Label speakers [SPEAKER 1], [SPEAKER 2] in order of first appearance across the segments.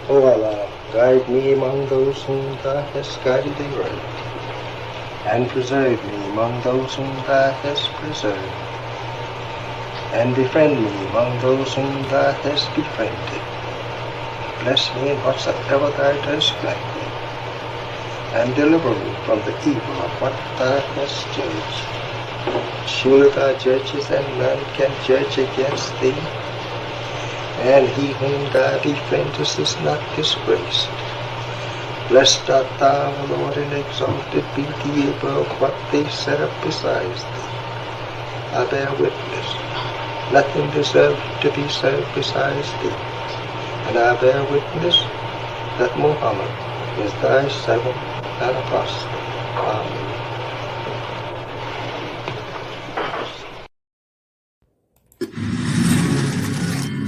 [SPEAKER 1] O Allah, guide me among those whom Thou hast guided aright, and preserve me among those whom Thou hast preserved, and befriend me among those whom Thou hast befriended. Bless me in whatsoever Thou dost grant me, and deliver me from the evil of what Thou hast judged. Surely Thou judgest, and none can judge against Thee, and he whom Thou defendest is not disgraced. Blessed art Thou, O Lord, and exalted be Thee above what they set up besides Thee. I bear witness, nothing deserves to be served besides Thee, and I bear witness that Muhammad is Thy servant and apostle. Amen.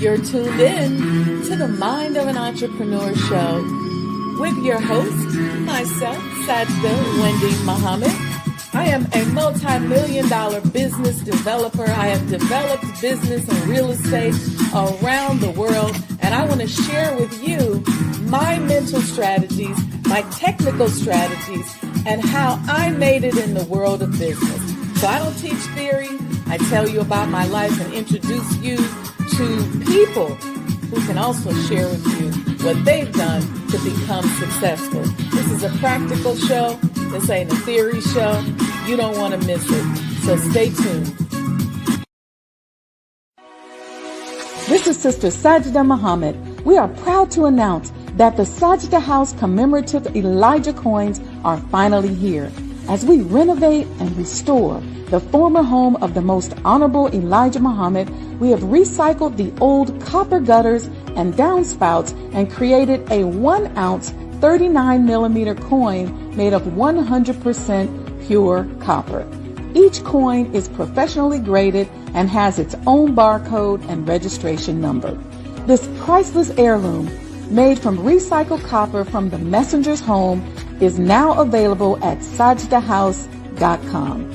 [SPEAKER 2] You're tuned in to the Mind of an Entrepreneur show with your host, myself, Sajdah Wendy Muhammad. I am a multi-million-dollar business developer. I have developed business and real estate around the world, and I want to share with you my mental strategies, my technical strategies, and how I made it in the world of business. So I don't teach theory. I tell you about my life and introduce you to people who can also share with you what they've done to become successful. This is a practical show. This ain't a theory show. You don't want to miss it. So stay tuned. This is Sister Sajdah Muhammad. We are proud to announce that the Sajdah House commemorative Elijah coins are finally here. As we renovate and restore the former home of the most honorable Elijah Muhammad, we have recycled the old copper gutters and downspouts and created a 1-ounce 39-millimeter coin made of 100% pure copper. Each coin is professionally graded and has its own barcode and registration number. This priceless heirloom, made from recycled copper from the messenger's home, is now available at sajdahhouse.com.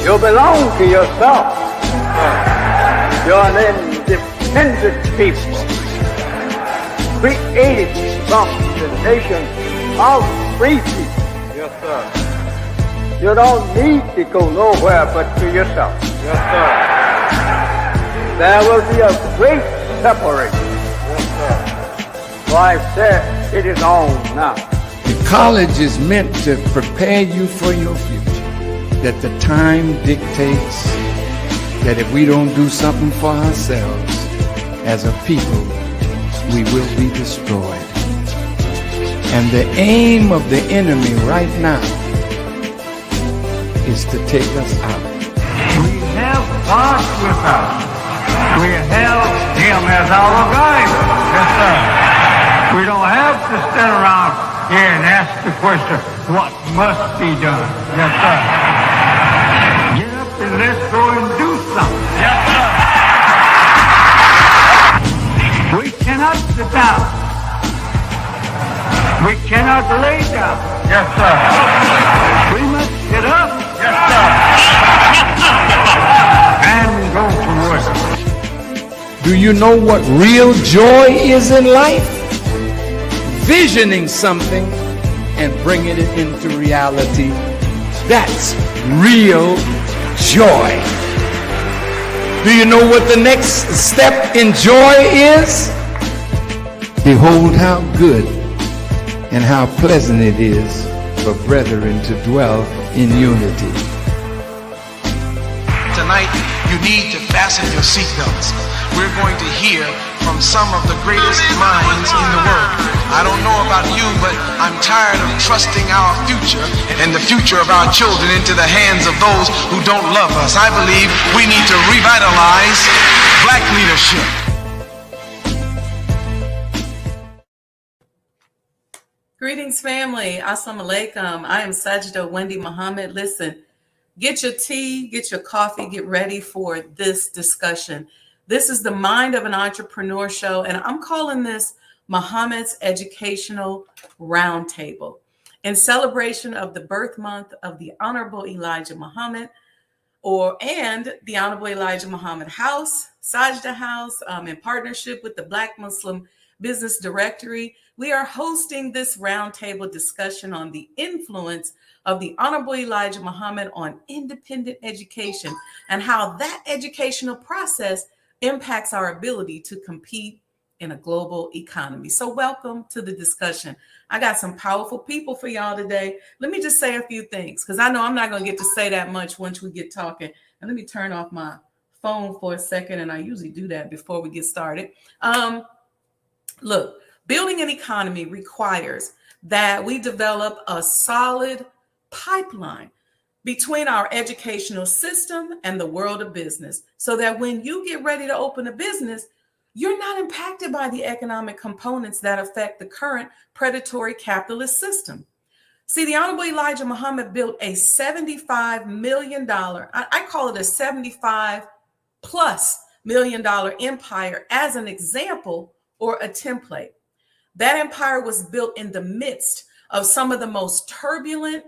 [SPEAKER 3] You belong to yourself. You're an independent people, created from the nation of free people. Yes, sir. You don't need to go nowhere but to yourself. Yes, sir. There will be a great separation. Yes, sir. So I said, it is on now.
[SPEAKER 4] The college is meant to prepare you for your future. That the time dictates that if we don't do something for ourselves as a people, we will be destroyed. And the aim of the enemy right now is to take us out.
[SPEAKER 3] We have God with us. We have Him as our guide. Yes, sir. We don't have to stand around here and ask the question, what must be done? Yes, sir. Get up and let's go and do something. Yes, sir. We cannot sit down. We cannot lay down. Yes, sir. We must get up. Yes, sir. And go to work.
[SPEAKER 4] Do you know what real joy is in life? Visioning something and bringing it into reality. That's real joy. Do you know what the next step in joy is? Behold how good and how pleasant it is for brethren to dwell in unity.
[SPEAKER 5] Tonight, you need to fasten your seatbelts. We're going to hear from some of the greatest minds in the world. I don't know about you, but I'm tired of trusting our future and the future of our children into the hands of those who don't love us. I believe we need to revitalize black leadership.
[SPEAKER 2] Greetings, family. Assalamu alaikum. I am Sajdah Wendy Muhammad. Listen, Get your tea, get your coffee, get ready for this discussion. This is the Mind of an Entrepreneur show, and I'm calling this Muhammad's Educational Roundtable in celebration of the birth month of the Honorable Elijah Muhammad, and the Honorable Elijah Muhammad House, Sajdah House, in partnership with the Black Muslim Business Directory. We are hosting this roundtable discussion on the influence of the Honorable Elijah Muhammad on independent education and how that educational process impacts our ability to compete in a global economy. So welcome to the discussion. I got some powerful people for y'all today. Let me just say a few things because I know I'm not going to get to say that much once we get talking. And let me turn off my phone for a second. And I usually do that before we get started. Look, building an economy requires that we develop a solid pipeline between our educational system and the world of business so that when you get ready to open a business, you're not impacted by the economic components that affect the current predatory capitalist system. See, the Honorable Elijah Muhammad built a $75 million, I call it a 75 plus $million empire as an example or a template. That empire was built in the midst of some of the most turbulent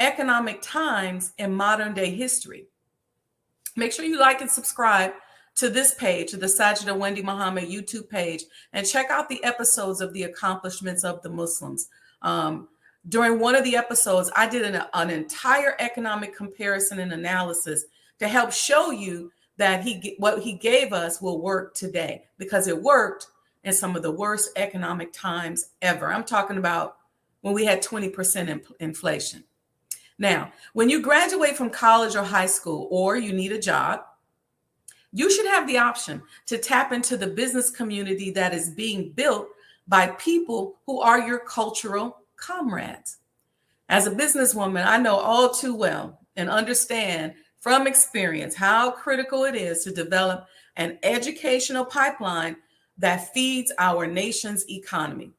[SPEAKER 2] economic times in modern day history. Make sure you like and subscribe to this page, to the Sajdah Wendy Muhammad YouTube page, and check out the episodes of the accomplishments of the Muslims. During one of the episodes, I did an entire economic comparison and analysis to help show you that what he gave us will work today because it worked in some of the worst economic times ever. I'm talking about when we had 20% inflation. Now, when you graduate from college or high school, or you need a job, you should have the option to tap into the business community that is being built by people who are your cultural comrades. As a businesswoman, I know all too well and understand from experience how critical it is to develop an educational pipeline that feeds our nation's economy.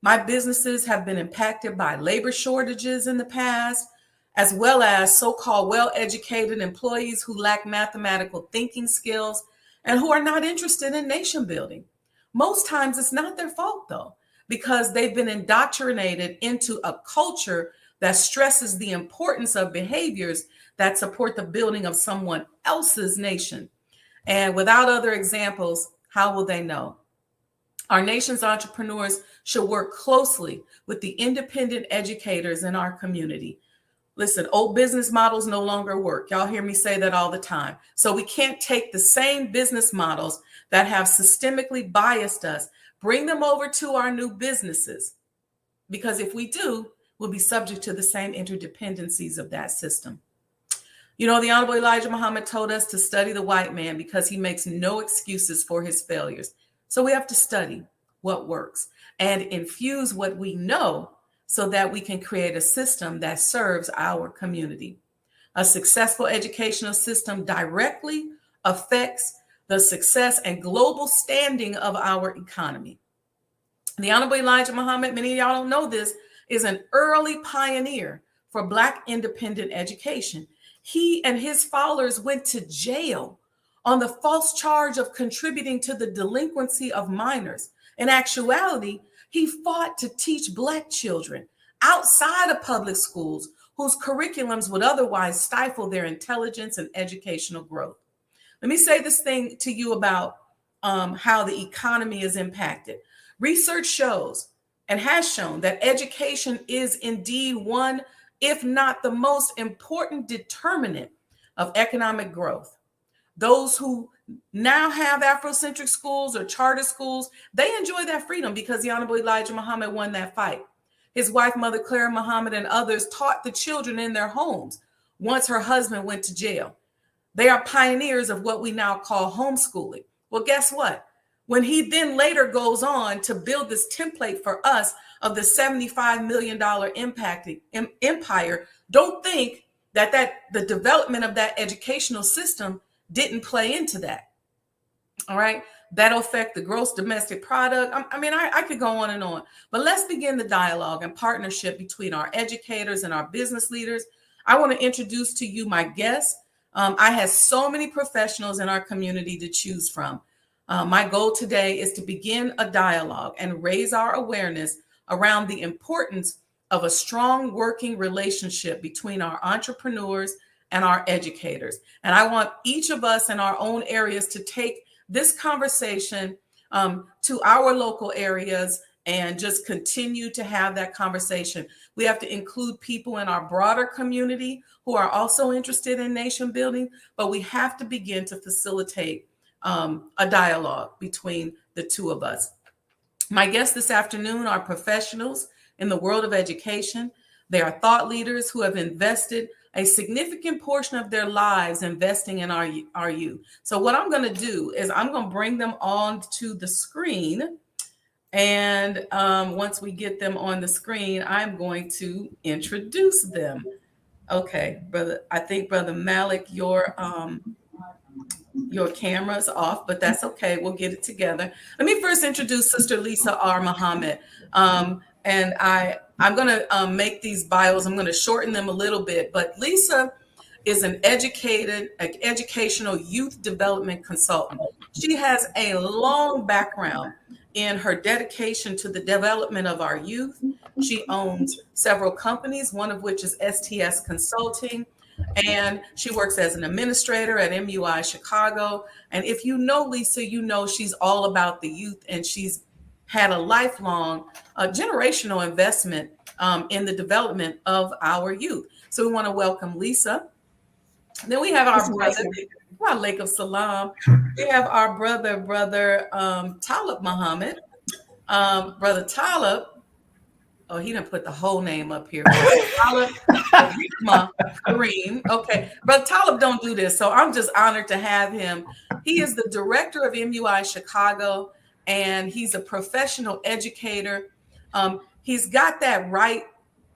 [SPEAKER 2] My businesses have been impacted by labor shortages in the past, as well as so-called well-educated employees who lack mathematical thinking skills and who are not interested in nation building. Most times it's not their fault though, because they've been indoctrinated into a culture that stresses the importance of behaviors that support the building of someone else's nation. And without other examples, how will they know? Our nation's entrepreneurs should work closely with the independent educators in our community. Listen, old business models no longer work. Y'all hear me say that all the time. So we can't take the same business models that have systemically biased us, bring them over to our new businesses. Because if we do, we'll be subject to the same interdependencies of that system. You know, the Honorable Elijah Muhammad told us to study the white man because he makes no excuses for his failures. So we have to study what works and infuse what we know so that we can create a system that serves our community. A successful educational system directly affects the success and global standing of our economy. The Honorable Elijah Muhammad, many of y'all don't know this, is an early pioneer for Black independent education. He and his followers went to jail on the false charge of contributing to the delinquency of minors. In actuality, he fought to teach Black children outside of public schools whose curriculums would otherwise stifle their intelligence and educational growth. Let me say this thing to you about how the economy is impacted. Research shows and has shown that education is indeed one, if not the most important determinant of economic growth. Those who now have Afrocentric schools or charter schools, they enjoy that freedom because the Honorable Elijah Muhammad won that fight. His wife, Mother Clara Muhammad, and others taught the children in their homes once her husband went to jail. They are pioneers of what we now call homeschooling. Well, guess what? When he then later goes on to build this template for us of the $75 million empire, don't think that the development of that educational system didn't play into that. All right. That'll affect the gross domestic product. I could go on and on, but let's begin the dialogue and partnership between our educators and our business leaders. I want to introduce to you my guest. I have so many professionals in our community to choose from. My goal today is to begin a dialogue and raise our awareness around the importance of a strong working relationship between our entrepreneurs and our educators. And I want each of us in our own areas to take this conversation to our local areas and just continue to have that conversation. We have to include people in our broader community who are also interested in nation building, but we have to begin to facilitate a dialogue between the two of us. My guests this afternoon are professionals in the world of education. They are thought leaders who have invested a significant portion of their lives investing in our youth. So what I'm going to do is I'm going to bring them on to the screen. And once we get them on the screen, I'm going to introduce them. Okay, brother. I think Brother Malik, your camera's off, but that's okay. We'll get it together. Let me first introduce Sister Lisa R. Muhammad. And I'm going to make these bios. I'm going to shorten them a little bit, but Lisa is an educational youth development consultant. She has a long background in her dedication to the development of our youth. She owns several companies, one of which is STS Consulting, and she works as an administrator at MUI Chicago. And if you know Lisa, you know she's all about the youth, and she's had a lifelong generational investment in the development of our youth. So we want to welcome Lisa. Then we have our brother, Alaikum Salam. We have our brother Talib Muhammad. Brother Talib, oh, he didn't put the whole name up here. Talib Kareem. Okay, Brother Talib don't do this, so I'm just honored to have him. He is the director of MUI Chicago, and he's a professional educator. He's got that right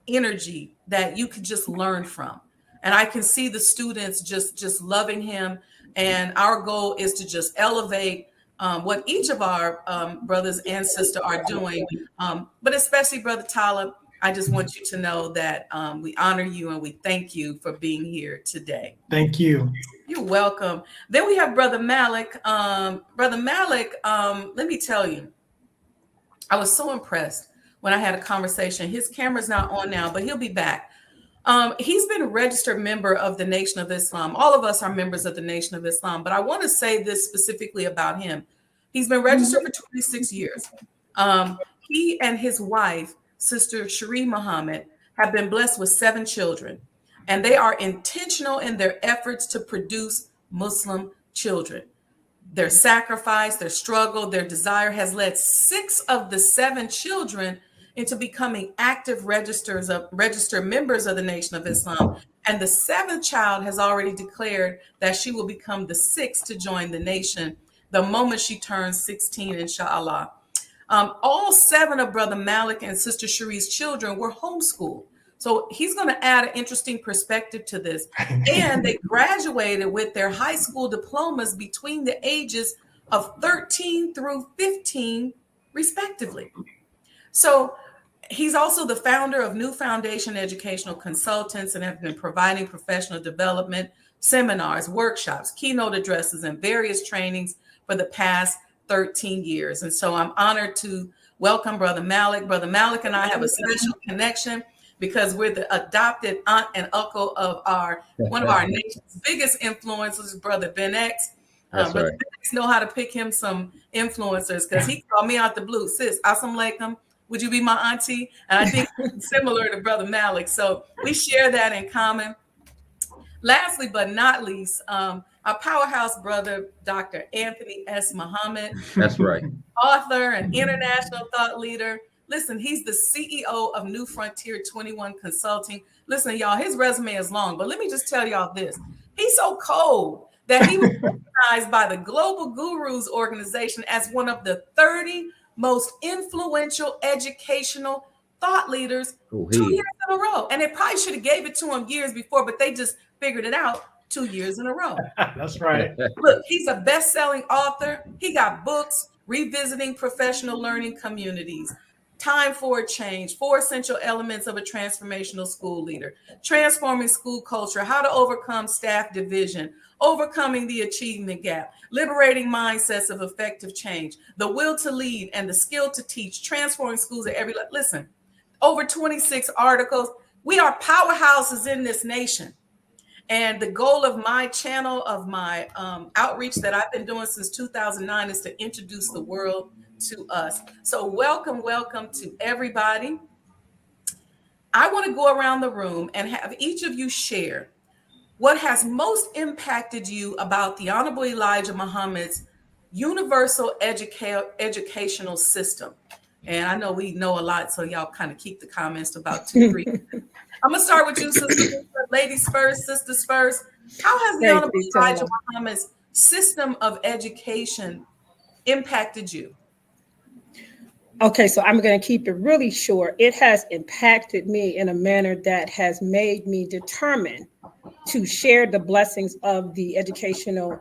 [SPEAKER 2] energy that you could just learn from. And I can see the students just loving him. And our goal is to just elevate what each of our brothers and sisters are doing. But especially Brother Talib, I just want you to know that we honor you and we thank you for being here today.
[SPEAKER 6] Thank you.
[SPEAKER 2] You're welcome. Then we have Brother Malik. Brother Malik, let me tell you, I was so impressed when I had a conversation. His camera's not on now, but he'll be back. He's been a registered member of the Nation of Islam. All of us are members of the Nation of Islam, but I want to say this specifically about him. He's been registered for 26 years. He and his wife, Sister Cherie Muhammad, have been blessed with 7 children, and they are intentional in their efforts to produce Muslim children. Their sacrifice, their struggle, their desire has led 6 of the 7 children into becoming active registered members of the Nation of Islam. And the 7th child has already declared that she will become the 6th to join the nation the moment she turns 16, inshallah. All 7 of Brother Malik and Sister Cherie's children were homeschooled. So he's going to add an interesting perspective to this. And they graduated with their high school diplomas between the ages of 13 through 15, respectively. So he's also the founder of New Foundation Educational Consultants and have been providing professional development, seminars, workshops, keynote addresses, and various trainings for the past 13 years. And so I'm honored to welcome Brother Malik. Brother Malik and I have a special connection because we're the adopted aunt and uncle of one of our nation's biggest influencers, Brother Ben X.
[SPEAKER 7] That's
[SPEAKER 2] Brother
[SPEAKER 7] right.
[SPEAKER 2] Ben X know how to pick him some influencers because he called me out the blue. Sis, assalamu alaikum. Would you be my auntie? And I think similar to Brother Malik. So we share that in common. Lastly, but not least, our powerhouse brother, Dr. Anthony S. Muhammad.
[SPEAKER 7] That's right.
[SPEAKER 2] Author and international thought leader. Listen, he's the CEO of New Frontier 21 Consulting. Listen, y'all, his resume is long, but let me just tell y'all this. He's so cold that he was recognized by the Global Gurus organization as one of the 30 most influential educational thought leaders 2 years in a row. And they probably should have gave it to him years before, but they just figured it out 2 years in a row.
[SPEAKER 6] That's right.
[SPEAKER 2] Look, he's a best-selling author. He got books, Revisiting Professional Learning Communities, Time for a change, 4 essential elements of a transformational school leader, transforming school culture, how to overcome staff division, overcoming the achievement gap, liberating mindsets of effective change, the will to lead and the skill to teach, transforming schools at every level. Listen, over 26 articles. We are powerhouses in this nation. And the goal of my channel, of my outreach that I've been doing since 2009 is to introduce the world to us. So welcome to everybody. I want to go around the room and have each of you share what has most impacted you about the Honorable Elijah Muhammad's universal educational system. And I know we know a lot, so y'all kind of keep the comments to about 2-3. I'm going to start with you, sisters. Ladies first, sisters first. How has the Honorable Elijah Muhammad's system of education impacted you?
[SPEAKER 6] Okay, so I'm going to keep it really short. It has impacted me in a manner that has made me determined to share the blessings of the educational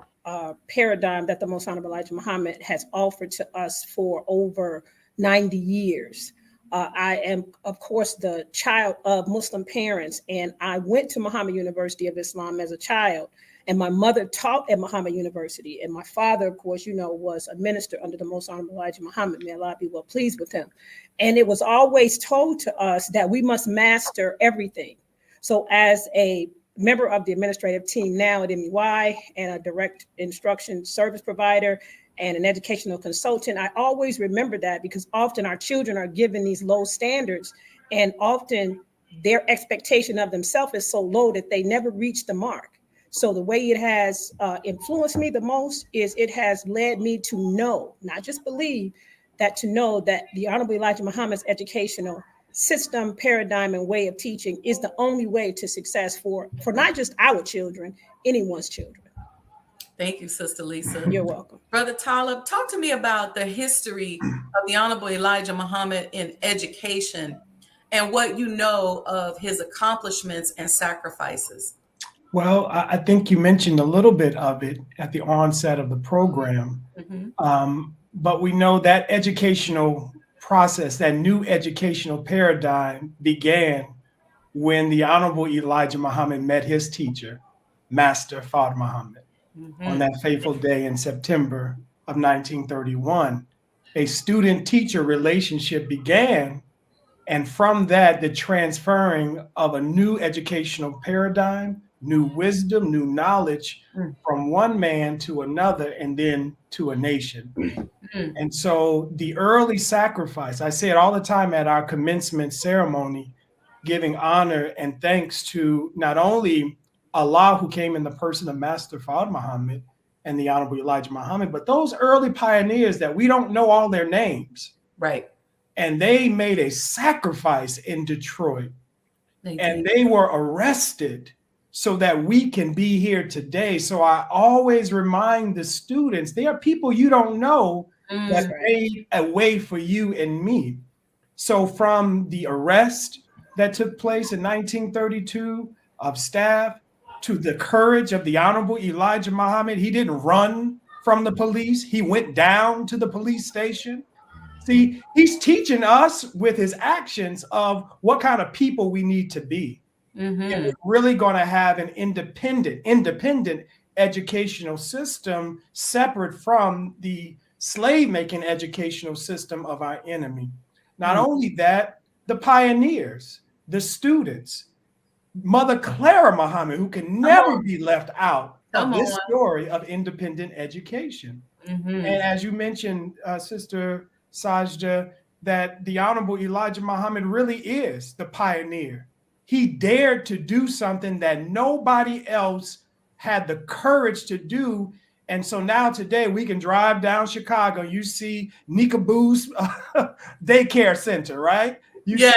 [SPEAKER 6] paradigm that the Most Honorable Elijah Muhammad has offered to us for over 90 years. I am, of course, the child of Muslim parents, and I went to Muhammad University of Islam as a child, and my mother taught at Muhammad University, and my father, of course, was a minister under the Most Honorable Elijah Muhammad. May Allah be well pleased with him. And it was always told to us that we must master everything. So as a member of the administrative team now at MUI and a direct instruction service provider and an educational consultant, I always remember that, because often our children are given these low standards, and often their expectation of themselves is so low that they never reach the mark. So the way it has influenced me the most is it has led me to know, not just believe, to know that the Honorable Elijah Muhammad's educational system, paradigm, and way of teaching is the only way to success for not just our children, anyone's children.
[SPEAKER 2] Thank you, Sister Lisa.
[SPEAKER 6] You're welcome.
[SPEAKER 2] Brother Talib, talk to me about the history of the Honorable Elijah Muhammad in education and what you know of his accomplishments and sacrifices.
[SPEAKER 7] Well, I think you mentioned a little bit of it at the onset of the program, but we know that educational process, that new educational paradigm began when the Honorable Elijah Muhammad met his teacher, Master Fard Muhammad. On that fateful day in September of 1931, a student-teacher relationship began, and from that, the transferring of a new educational paradigm, new wisdom, new knowledge from one man to another, and then to a nation. And so the early sacrifice, I say it all the time at our commencement ceremony, giving honor and thanks to not only Allah, who came in the person of Master Fard Muhammad and the Honorable Elijah Muhammad, but those early pioneers that we don't know all their names.
[SPEAKER 2] Right.
[SPEAKER 7] And they made a sacrifice in Detroit. They were arrested so that we can be here today. So I always remind the students, there are people you don't know that made a way for you and me. So from the arrest that took place in 1932 of staff, to the courage of the Honorable Elijah Muhammad. He didn't run from the police. He went down to the police station. See, he's teaching us with his actions of what kind of people we need to be. And we're really going to have an independent educational system separate from the slave-making educational system of our enemy. Not only that, the pioneers, the students, Mother Clara Muhammad, who can never be left out of this story of independent education. And as you mentioned, Sister Sajdah, that the Honorable Elijah Muhammad really is the pioneer. He dared to do something that nobody else had the courage to do. And so now today we can drive down Chicago. You see Nikaboo's daycare center, right? You see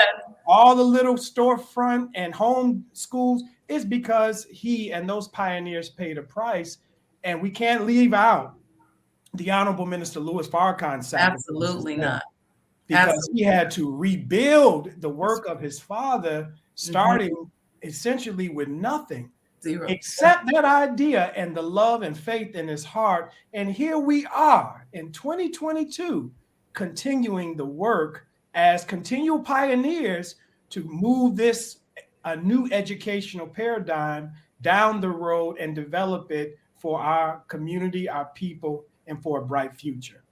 [SPEAKER 7] all the little storefront and home schools. Is because he and those pioneers paid a price. And we can't leave out the Honorable Minister Louis Farrakhan.
[SPEAKER 2] Absolutely not.
[SPEAKER 7] Because he had to rebuild the work of his father, starting essentially with nothing.
[SPEAKER 2] Zero.
[SPEAKER 7] Except that idea and the love and faith in his heart. And here we are in 2022, continuing the work as continual pioneers to move a new educational paradigm down the road and develop it for our community, our people, and for a bright future.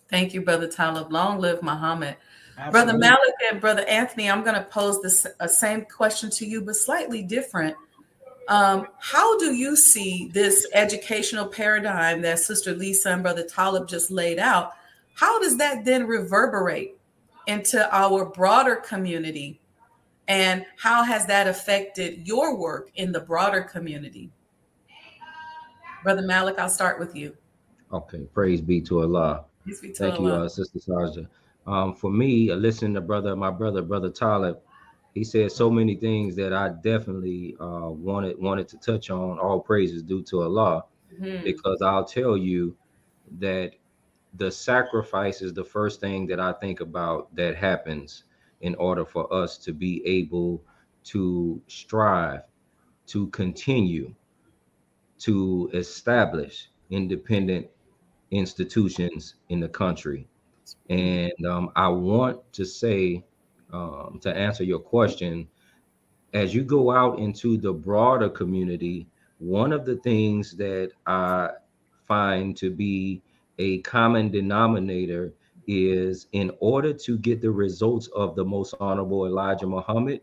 [SPEAKER 2] Thank you, Brother Talib. Long live Muhammad.
[SPEAKER 7] Absolutely.
[SPEAKER 2] Brother Malik and Brother Anthony, I'm going to pose this same question to you, but slightly different. How do you see this educational paradigm that Sister Lisa and Brother Talib just laid out? How does that then reverberate into our broader community? And how has that affected your work in the broader community? Brother Malik, I'll start with you.
[SPEAKER 8] Okay, praise be to Allah.
[SPEAKER 2] Praise be to
[SPEAKER 8] Thank you,
[SPEAKER 2] Allah.
[SPEAKER 8] Sister Sajdah. For me, listening to my brother Talib, he said so many things that I definitely wanted to touch on. All praises due to Allah, because I'll tell you that the sacrifice is the first thing that I think about that happens in order for us to be able to strive to continue to establish independent institutions in the country. And I want to say, to answer your question, as you go out into the broader community, one of the things that I find to be a common denominator is, in order to get the results of the Most Honorable Elijah Muhammad,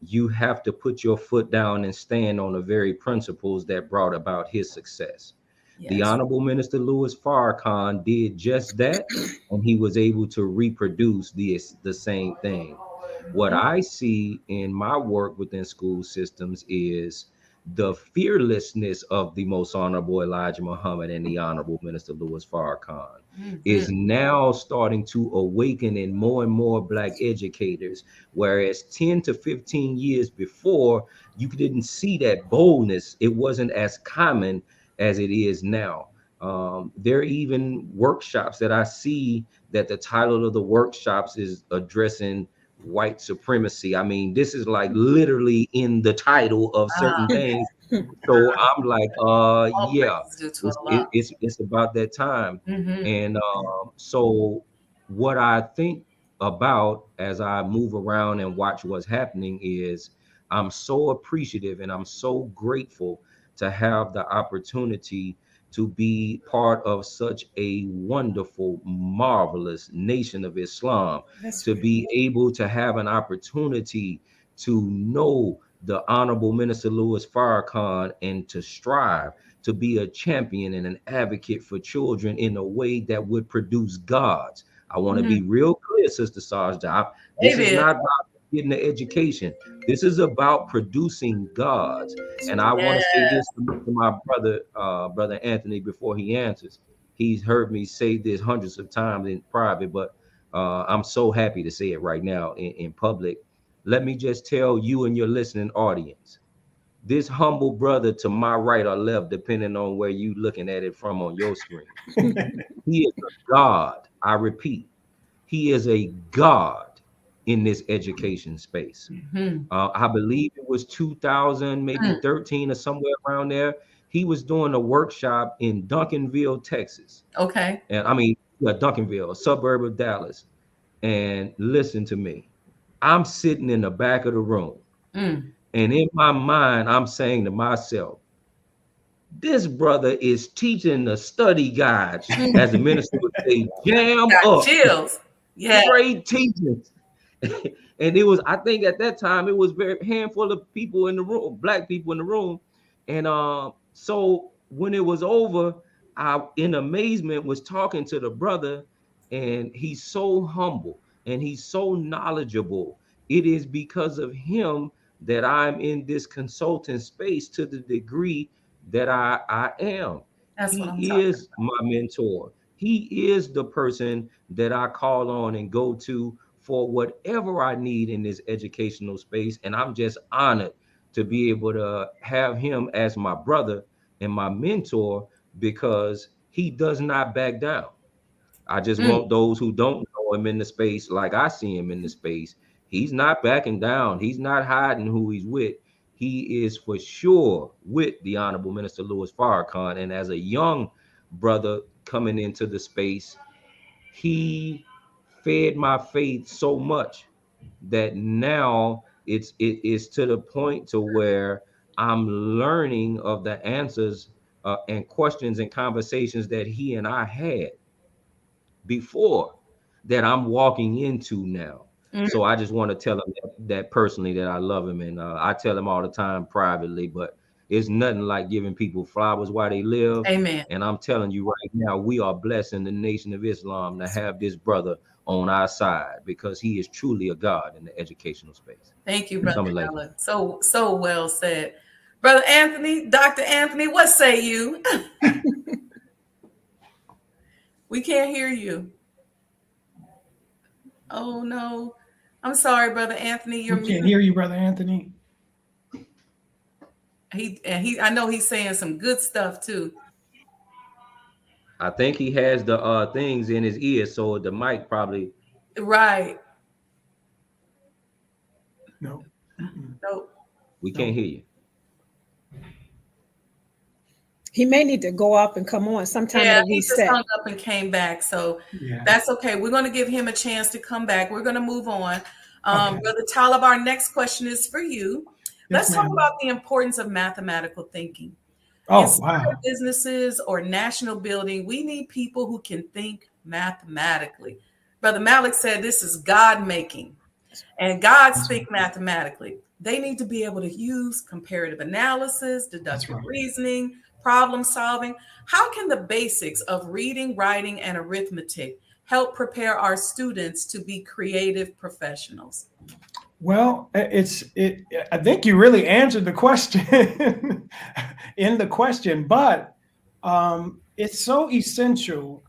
[SPEAKER 8] you have to put your foot down and stand on the very principles that brought about his success. Yes. The Honorable Minister Louis Farrakhan did just that, and he was able to reproduce the same thing. What I see in my work within school systems is the fearlessness of the Most Honorable Elijah Muhammad and the Honorable Minister Louis Farrakhan is now starting to awaken in more and more Black educators, whereas 10 to 15 years before, you didn't see that boldness. It wasn't as common as it is now. There are even workshops that I see that the title of the workshops is addressing white supremacy. I mean, this is like literally in the title of certain things. So I'm like, yeah, it's about that time. And so what I think about as I move around and watch what's happening is, I'm so appreciative and I'm so grateful to have the opportunity to be part of such a wonderful, marvelous nation of Islam. To be able to have an opportunity to know the Honorable Minister Louis Farrakhan and to strive to be a champion and an advocate for children in a way that would produce gods. I want to be real clear, Sister Sajdah. This is not about getting the education. This is about producing gods. And I want to say this to my brother Anthony before he answers. He's heard me say this hundreds of times in private, but I'm so happy to say it right now in public. Let me just tell you and your listening audience, this humble brother to my right or left, depending on where you looking at it from on your screen, he is a God. I repeat, he is a God in this education space. I believe it was 2000, maybe 13 or somewhere around there. He was doing a workshop in Duncanville, Texas.
[SPEAKER 2] Okay.
[SPEAKER 8] And I mean, Duncanville, a suburb of Dallas. And listen to me. I'm sitting in the back of the room. And in my mind, I'm saying to myself, this brother is teaching the study guide, as the minister would say, jam up.
[SPEAKER 2] Chills. Yeah.
[SPEAKER 8] Great teachings. And it was, I think at that time, it was very handful of people in the room, Black people in the room. And so when it was over, I, in amazement, was talking to the brother, and he's so humble and he's so knowledgeable. It is because of him that I'm in this consulting space to the degree that I am. He is my mentor. He is the person that I call on and go to for whatever I need in this educational space. And I'm just honored to be able to have him as my brother and my mentor, because he does not back down. I just want those who don't know him in the space like I see him in the space. He's not backing down. He's not hiding who he's with. He is for sure with the Honorable Minister Louis Farrakhan. And as a young brother coming into the space, he fed my faith so much that now it is to the point to where I'm learning of the answers and questions and conversations that he and I had before that I'm walking into now. So I just want to tell him that personally, that I love him, and I tell him all the time privately, but it's nothing like giving people flowers while they live.
[SPEAKER 2] Amen.
[SPEAKER 8] And I'm telling you right now, we are blessed in the Nation of Islam to have this brother on our side, because he is truly a God in the educational space.
[SPEAKER 2] Thank you, Brother Allen. So well said. Brother Anthony, Dr. Anthony, what say you? We can't hear you. Oh no. I'm sorry, Brother Anthony. You're
[SPEAKER 7] We can't hear you, Brother Anthony.
[SPEAKER 2] I know he's saying some good stuff too.
[SPEAKER 8] I think he has the things in his ears, so the mic probably
[SPEAKER 2] right.
[SPEAKER 7] No.
[SPEAKER 2] No.
[SPEAKER 8] We can't hear you.
[SPEAKER 6] He may need to go up and come on sometime.
[SPEAKER 2] Yeah, he just hung up and came back, so that's okay. We're going to give him a chance to come back. We're going to move on. Brother Talib, our next question is for you. Let's talk about the importance of mathematical thinking. In small businesses or national building, we need people who can think mathematically. Brother Malik said this is God making, and gods think mathematically. They need to be able to use comparative analysis, deductive reasoning, problem solving. How can the basics of reading, writing, and arithmetic help prepare our students to be creative professionals?
[SPEAKER 7] Well, I think you really answered the question in the question, but it's so essential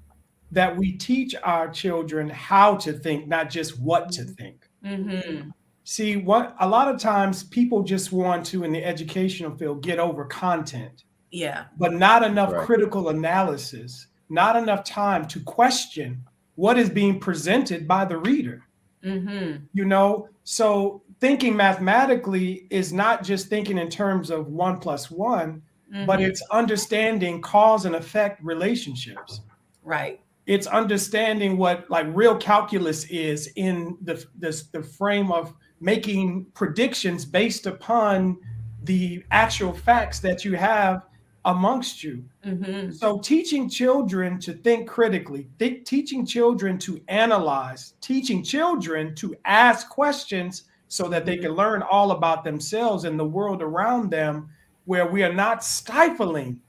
[SPEAKER 7] that we teach our children how to think, not just what to think.
[SPEAKER 2] Mm-hmm.
[SPEAKER 7] See, a lot of times people just want to, in the educational field, get over content.
[SPEAKER 2] Yeah.
[SPEAKER 7] But not enough critical analysis, not enough time to question what is being presented by the reader.
[SPEAKER 2] Mm-hmm.
[SPEAKER 7] So thinking mathematically is not just thinking in terms of 1 + 1, but it's understanding cause and effect relationships.
[SPEAKER 2] Right.
[SPEAKER 7] It's understanding what like real calculus is in the frame of making predictions based upon the actual facts that you have amongst you.
[SPEAKER 2] Mm-hmm.
[SPEAKER 7] So teaching children to think critically, teaching children to analyze, teaching children to ask questions so that they can learn all about themselves and the world around them, where we are not stifling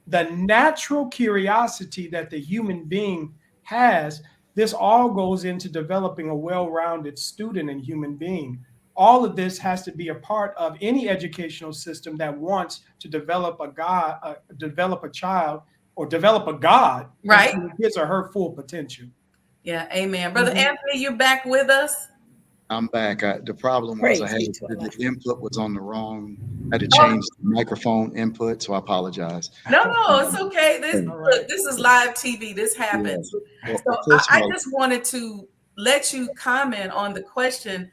[SPEAKER 7] the natural curiosity that the human being has. This all goes into developing a well-rounded student and human being. All of this has to be a part of any educational system that wants to develop a child, or develop a God,
[SPEAKER 2] right,
[SPEAKER 7] into his or her full potential.
[SPEAKER 2] Yeah, amen. Brother Anthony, you back with us?
[SPEAKER 9] I'm back. The problem was the input was on the wrong. I had to change the microphone input, so I apologize.
[SPEAKER 2] No, it's okay. This is live TV. This happens. Yeah. So I just wanted to let you comment on the question,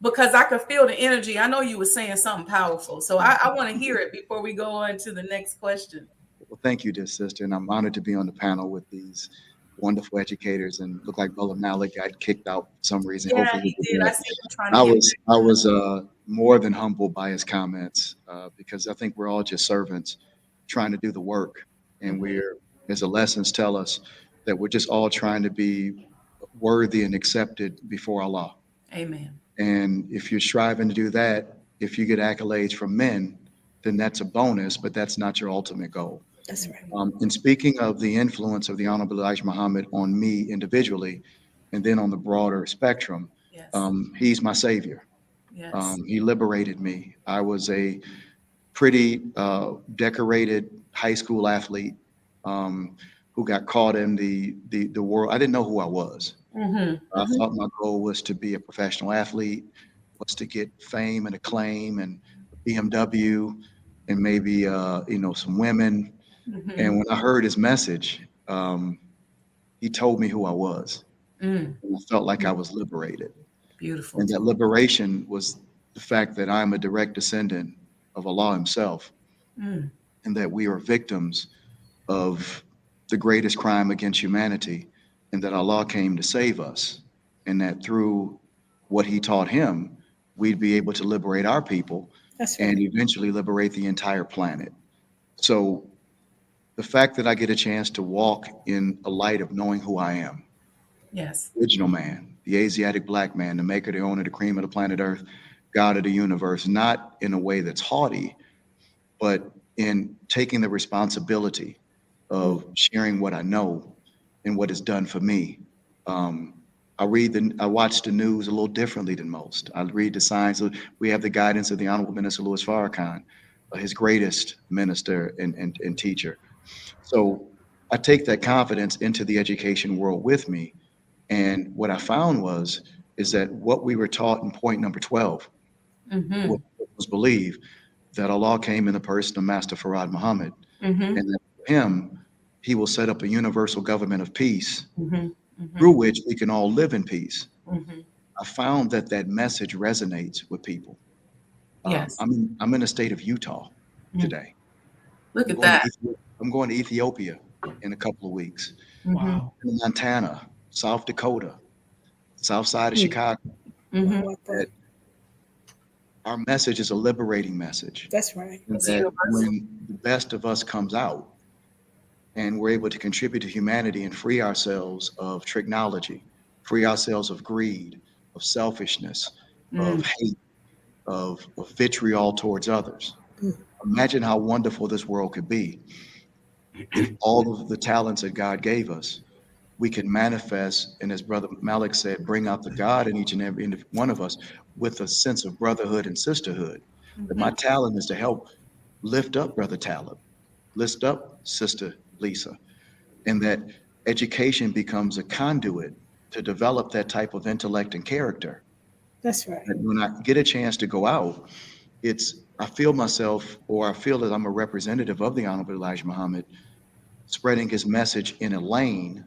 [SPEAKER 2] because I could feel the energy. I know you were saying something powerful, so I want to hear it before we go on to the next question.
[SPEAKER 9] Well, thank you, dear sister, and I'm honored to be on the panel with these wonderful educators. And look like Brother Malik got kicked out for some reason.
[SPEAKER 2] Yeah, hopefully he did.
[SPEAKER 9] I was more than humbled by his comments, because I think we're all just servants trying to do the work, and we're, as the lessons tell us, that we're just all trying to be worthy and accepted before Allah.
[SPEAKER 2] Amen.
[SPEAKER 9] And if you're striving to do that, if you get accolades from men, then that's a bonus, but that's not your ultimate goal.
[SPEAKER 6] That's right.
[SPEAKER 9] And speaking of the influence of the Honorable Elijah Muhammad on me individually, and then on the broader spectrum, he's my savior.
[SPEAKER 2] Yes.
[SPEAKER 9] He liberated me. I was a pretty decorated high school athlete who got caught in the world. I didn't know who I was. I thought my goal was to be a professional athlete, was to get fame and acclaim and BMW and maybe some women. And when I heard his message, he told me who I was. And I felt like I was liberated.
[SPEAKER 2] Beautiful.
[SPEAKER 9] And that liberation was the fact that I'm a direct descendant of Allah himself, and that we are victims of the greatest crime against humanity, and that Allah came to save us. and that through what he taught him, we'd be able to liberate our people and eventually liberate the entire planet. So the fact that I get a chance to walk in a light of knowing who I am,
[SPEAKER 2] Yes.
[SPEAKER 9] original man, the Asiatic black man, the maker, the owner, the cream of the planet Earth, God of the universe, not in a way that's haughty, but in taking the responsibility of sharing what I know and what is done for me. I watch the news a little differently than most. I read the signs. We have the guidance of the Honorable Minister Louis Farrakhan, his greatest minister and teacher. So I take that confidence into the education world with me. And what I found is that what we were taught in point number 12 was believe that Allah came in the person of Master Farad Muhammad, and that for him, he will set up a universal government of peace through which we can all live in peace. I found that message resonates with people.
[SPEAKER 2] Yes.
[SPEAKER 9] I'm in the state of Utah today.
[SPEAKER 2] Look at that.
[SPEAKER 9] I'm going to Ethiopia in a couple of weeks.
[SPEAKER 7] Wow.
[SPEAKER 9] Montana, South Dakota, south side of Chicago. That our message is a liberating message.
[SPEAKER 6] That's right.
[SPEAKER 9] And that when the best of us comes out and we're able to contribute to humanity and free ourselves of technology, free ourselves of greed, of selfishness, of hate, of vitriol towards others. Imagine how wonderful this world could be if all of the talents that God gave us, we can manifest, and as Brother Malik said, bring out the God in each and every one of us with a sense of brotherhood and sisterhood. That my talent is to help lift up Brother Talib, lift up Sister Lisa, and that education becomes a conduit to develop that type of intellect and character.
[SPEAKER 6] That's right.
[SPEAKER 9] And when I get a chance to go out, I feel myself, or I feel that I'm a representative of the Honorable Elijah Muhammad, spreading his message in a lane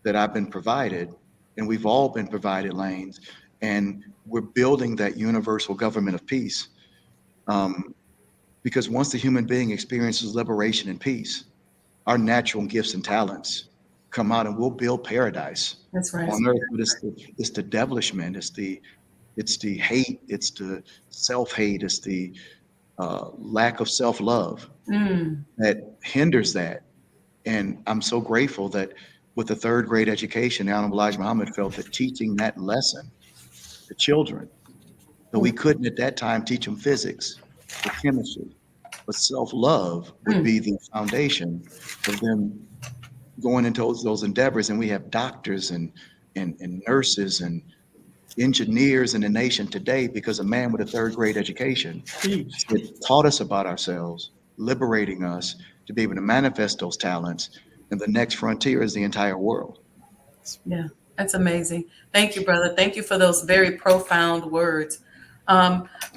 [SPEAKER 9] that I've been provided, and we've all been provided lanes, and we're building that universal government of peace. Because once the human being experiences liberation and peace, our natural gifts and talents come out, and we'll build paradise.
[SPEAKER 2] That's right.
[SPEAKER 9] On earth. But it's the devilishment, it's the hate, it's the self-hate, it's the lack of self-love that hinders that. And I'm so grateful that with the third grade education, the Honorable Elijah Muhammad felt that teaching that lesson to children, though we couldn't at that time teach them physics or chemistry, but self-love would be the foundation of them going into those endeavors. And we have doctors and nurses and engineers in the nation today because a man with a third grade education taught us about ourselves, liberating us to be able to manifest those talents. And the next frontier is the entire world.
[SPEAKER 2] Yeah, that's amazing. Thank you, brother. Thank you for those very profound words.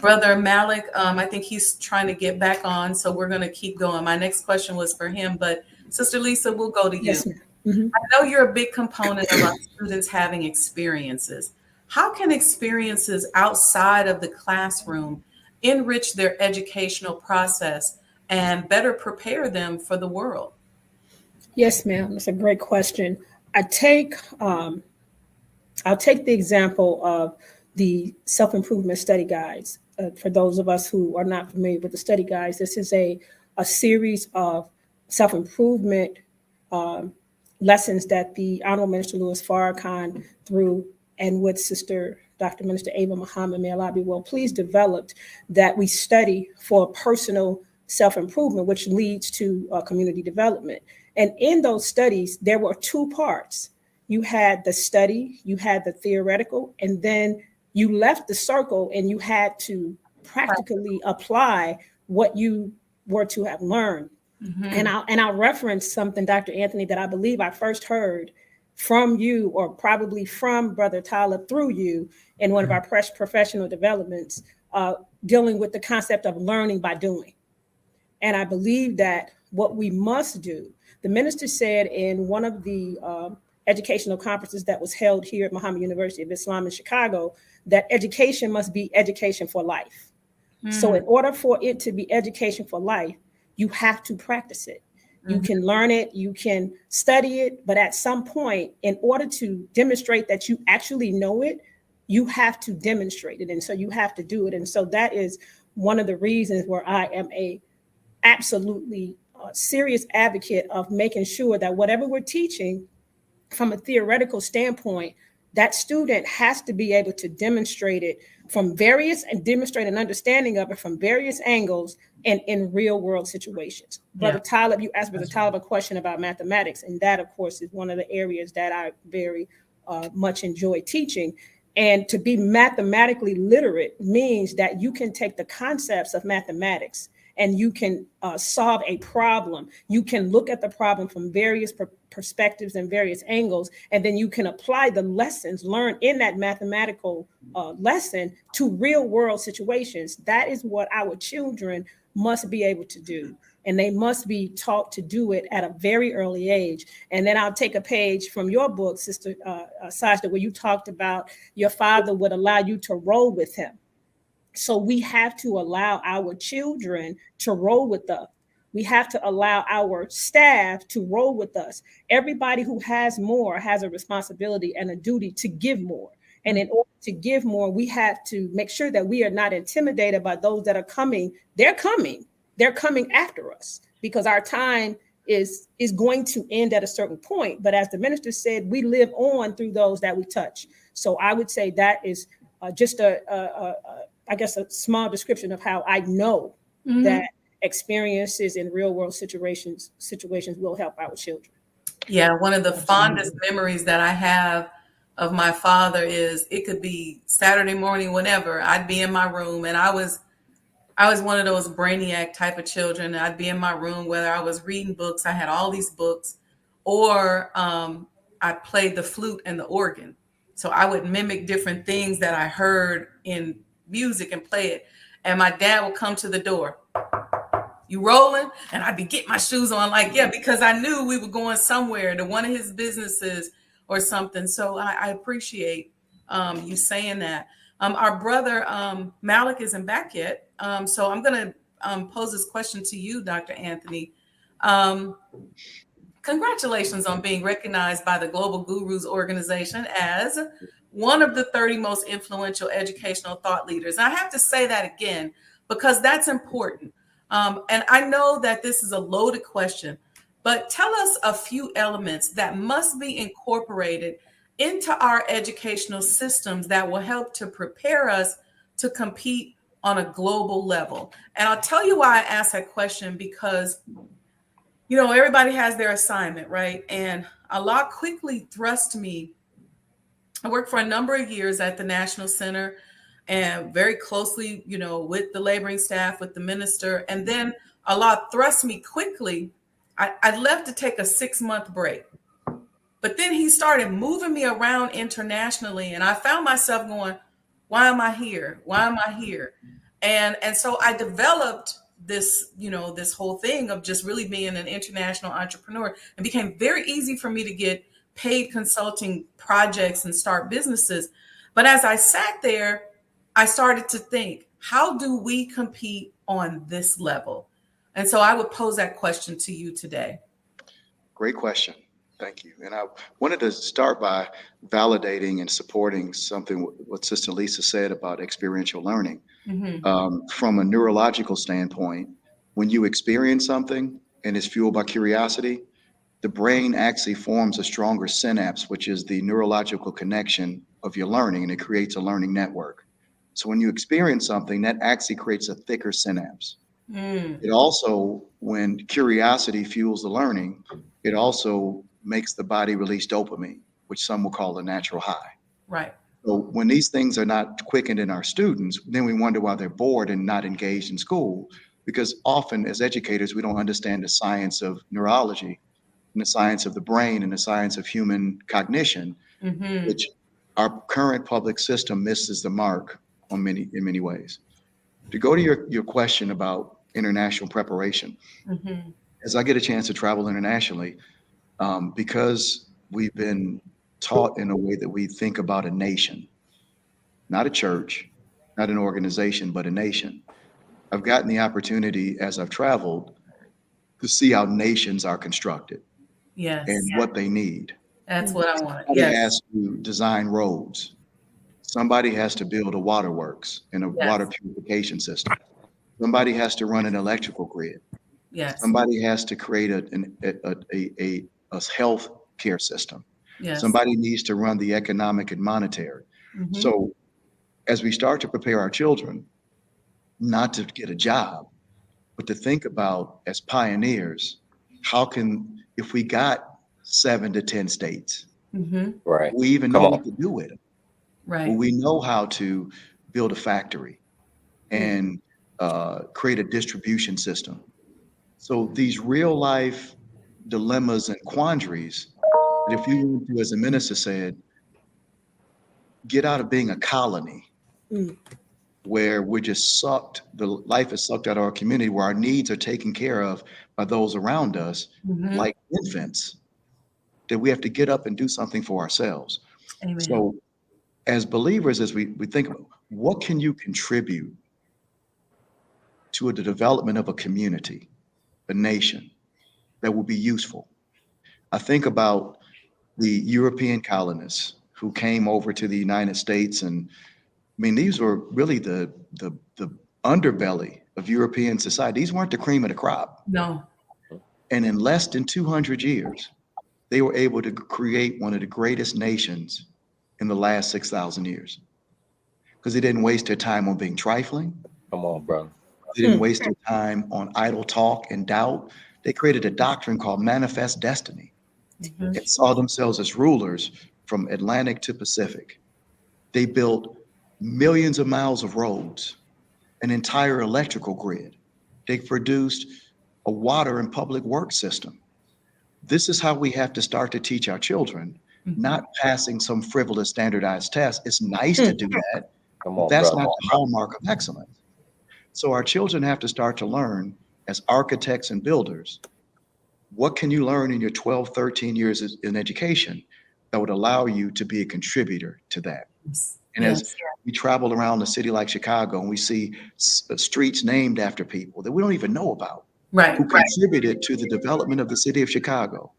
[SPEAKER 2] Brother Malik, I think he's trying to get back on, so we're going to keep going. My next question was for him, but Sister Lisa, we'll go to you.
[SPEAKER 6] Yes, ma'am.
[SPEAKER 2] I know you're a big component of our students having experiences. How can experiences outside of the classroom enrich their educational process and better prepare them for the world?
[SPEAKER 6] Yes, ma'am. That's a great question. I'll take the example of the self-improvement study guides. For those of us who are not familiar with the study guides, this is a series of self-improvement lessons that the Honorable Minister Louis Farrakhan, through and with Sister Dr. Minister Ava Muhammad, may Allah be well pleased, developed, that we study for personal self-improvement, which leads to community development. And in those studies, there were two parts. You had the study, you had the theoretical, and then you left the circle and you had to practically apply what you were to have learned. And I'll reference something, Dr. Anthony, that I believe I first heard from you, or probably from Brother Talib through you, in one of our professional developments, dealing with the concept of learning by doing. And I believe that what we must do, the minister said in one of the educational conferences that was held here at Muhammad University of Islam in Chicago, that education must be education for life. So in order for it to be education for life, you have to practice it. You can learn it, you can study it, but at some point, in order to demonstrate that you actually know it, you have to demonstrate it. And so you have to do it. And so that is one of the reasons where I am a absolutely serious advocate of making sure that whatever we're teaching from a theoretical standpoint, that student has to be able to demonstrate it from various and demonstrate an understanding of it from various angles and in real world situations. Brother Talib, you asked Brother Talib a question about mathematics, and that, of course, is one of the areas that I very much enjoy teaching. And to be mathematically literate means that you can take the concepts of mathematics and you can solve a problem. You can look at the problem from various perspectives and various angles, and then you can apply the lessons learned in that mathematical lesson to real world situations. That is what our children must be able to do. And they must be taught to do it at a very early age. And then I'll take a page from your book, Sister Sajdah, where you talked about your father would allow you to roll with him. So we have to allow our children to roll with us. We have to allow our staff to roll with us. Everybody who has more has a responsibility and a duty to give more. And in order to give more, we have to make sure that we are not intimidated by those that are coming. They're coming after us, because our time is going to end at a certain point. But as the minister said, we live on through those that we touch. So I would say that is just I guess a small description of how I know that experiences in real world situations will help our children.
[SPEAKER 10] Yeah, one of the fondest memories that I have of my father is it could be Saturday morning, whenever I'd be in my room, and I was one of those brainiac type of children. I'd be in my room, whether I was reading books, I had all these books, or I played the flute and the organ. So I would mimic different things that I heard in music and play it. And my dad would come to the door. You rolling? And I'd be getting my shoes on, like, yeah, because I knew we were going somewhere to one of his businesses or something. So I appreciate you saying that. Our brother Malik isn't back yet. So I'm going to pose this question to you, Dr. Anthony. Congratulations on being recognized by the Global Gurus organization as one of the 30 most influential educational thought leaders. And I have to say that again, because that's important. And I know that this is a loaded question, but tell us a few elements that must be incorporated into our educational systems that will help to prepare us to compete on a global level. And I'll tell you why I asked that question, because you know, everybody has their assignment, right? And a lot quickly thrust me. I worked for a number of years at the National Center and very closely, you know, with the laboring staff, with the minister. And then a lot thrust me quickly. I left to take a 6-month break. But then he started moving me around internationally. And I found myself going, why am I here? Why am I here? And so I developed this, you know, this whole thing of just really being an international entrepreneur. It became very easy for me to get paid consulting projects and start businesses. But as I sat there, I started to think, how do we compete on this level? And so I would pose that question to you today.
[SPEAKER 9] Great question. Thank you. And I wanted to start by validating and supporting something what Sister Lisa said about experiential learning. From a neurological standpoint, when you experience something and it's fueled by curiosity, the brain actually forms a stronger synapse, which is the neurological connection of your learning, and it creates a learning network. So when you experience something, that actually creates a thicker synapse. It also, when curiosity fuels the learning, it also makes the body release dopamine, which some will call a natural high.
[SPEAKER 10] Right.
[SPEAKER 9] So when these things are not quickened in our students, then we wonder why they're bored and not engaged in school, because often as educators, we don't understand the science of neurology and the science of the brain and the science of human cognition, which our current public system misses the mark on in many ways. To go to your question about international preparation, as I get a chance to travel internationally, because we've been taught in a way that we think about a nation, not a church, not an organization, but a nation. I've gotten the opportunity as I've traveled to see how nations are constructed
[SPEAKER 10] Yes.
[SPEAKER 9] and what they need.
[SPEAKER 10] That's what I want.
[SPEAKER 9] Somebody
[SPEAKER 10] Yes.
[SPEAKER 9] has to design roads. Somebody has to build a waterworks and a water purification system. Somebody has to run an electrical grid.
[SPEAKER 10] Yes.
[SPEAKER 9] Somebody has to create a health care system.
[SPEAKER 10] Yes.
[SPEAKER 9] Somebody needs to run the economic and monetary.
[SPEAKER 10] Mm-hmm.
[SPEAKER 9] So as we start to prepare our children, not to get a job, but to think about as pioneers, how can, if we got 7 to 10 states,
[SPEAKER 8] Right.
[SPEAKER 9] we even know what to do with them.
[SPEAKER 10] Right.
[SPEAKER 9] Well, we know how to build a factory and create a distribution system. So these real life dilemmas and quandaries, that if you want to, as the minister said, get out of being a colony where we're just sucked, the life is sucked out of our community, where our needs are taken care of by those around us, like infants, that we have to get up and do something for ourselves.
[SPEAKER 10] Amen.
[SPEAKER 9] So as believers, as we think about what can you contribute to the development of a community, a nation, that will be useful. I think about the European colonists who came over to the United States, and I mean, these were really the underbelly of European society. These weren't the cream of the crop.
[SPEAKER 10] No.
[SPEAKER 9] And in less than 200 years, they were able to create one of the greatest nations in the last 6,000 years, because they didn't waste their time on being trifling.
[SPEAKER 8] Come on, brother.
[SPEAKER 9] They didn't waste their time on idle talk and doubt. They created a doctrine called manifest destiny and saw themselves as rulers from Atlantic to Pacific. They built millions of miles of roads, an entire electrical grid. They produced a water and public works system. This is how we have to start to teach our children, not passing some frivolous standardized test. It's nice to do that, but that's not the hallmark of excellence. So our children have to start to learn, as architects and builders, what can you learn in your 12, 13 years in education that would allow you to be a contributor to that? And as we travel around a city like Chicago and we see streets named after people that we don't even know about, who contributed to the development of the city of Chicago.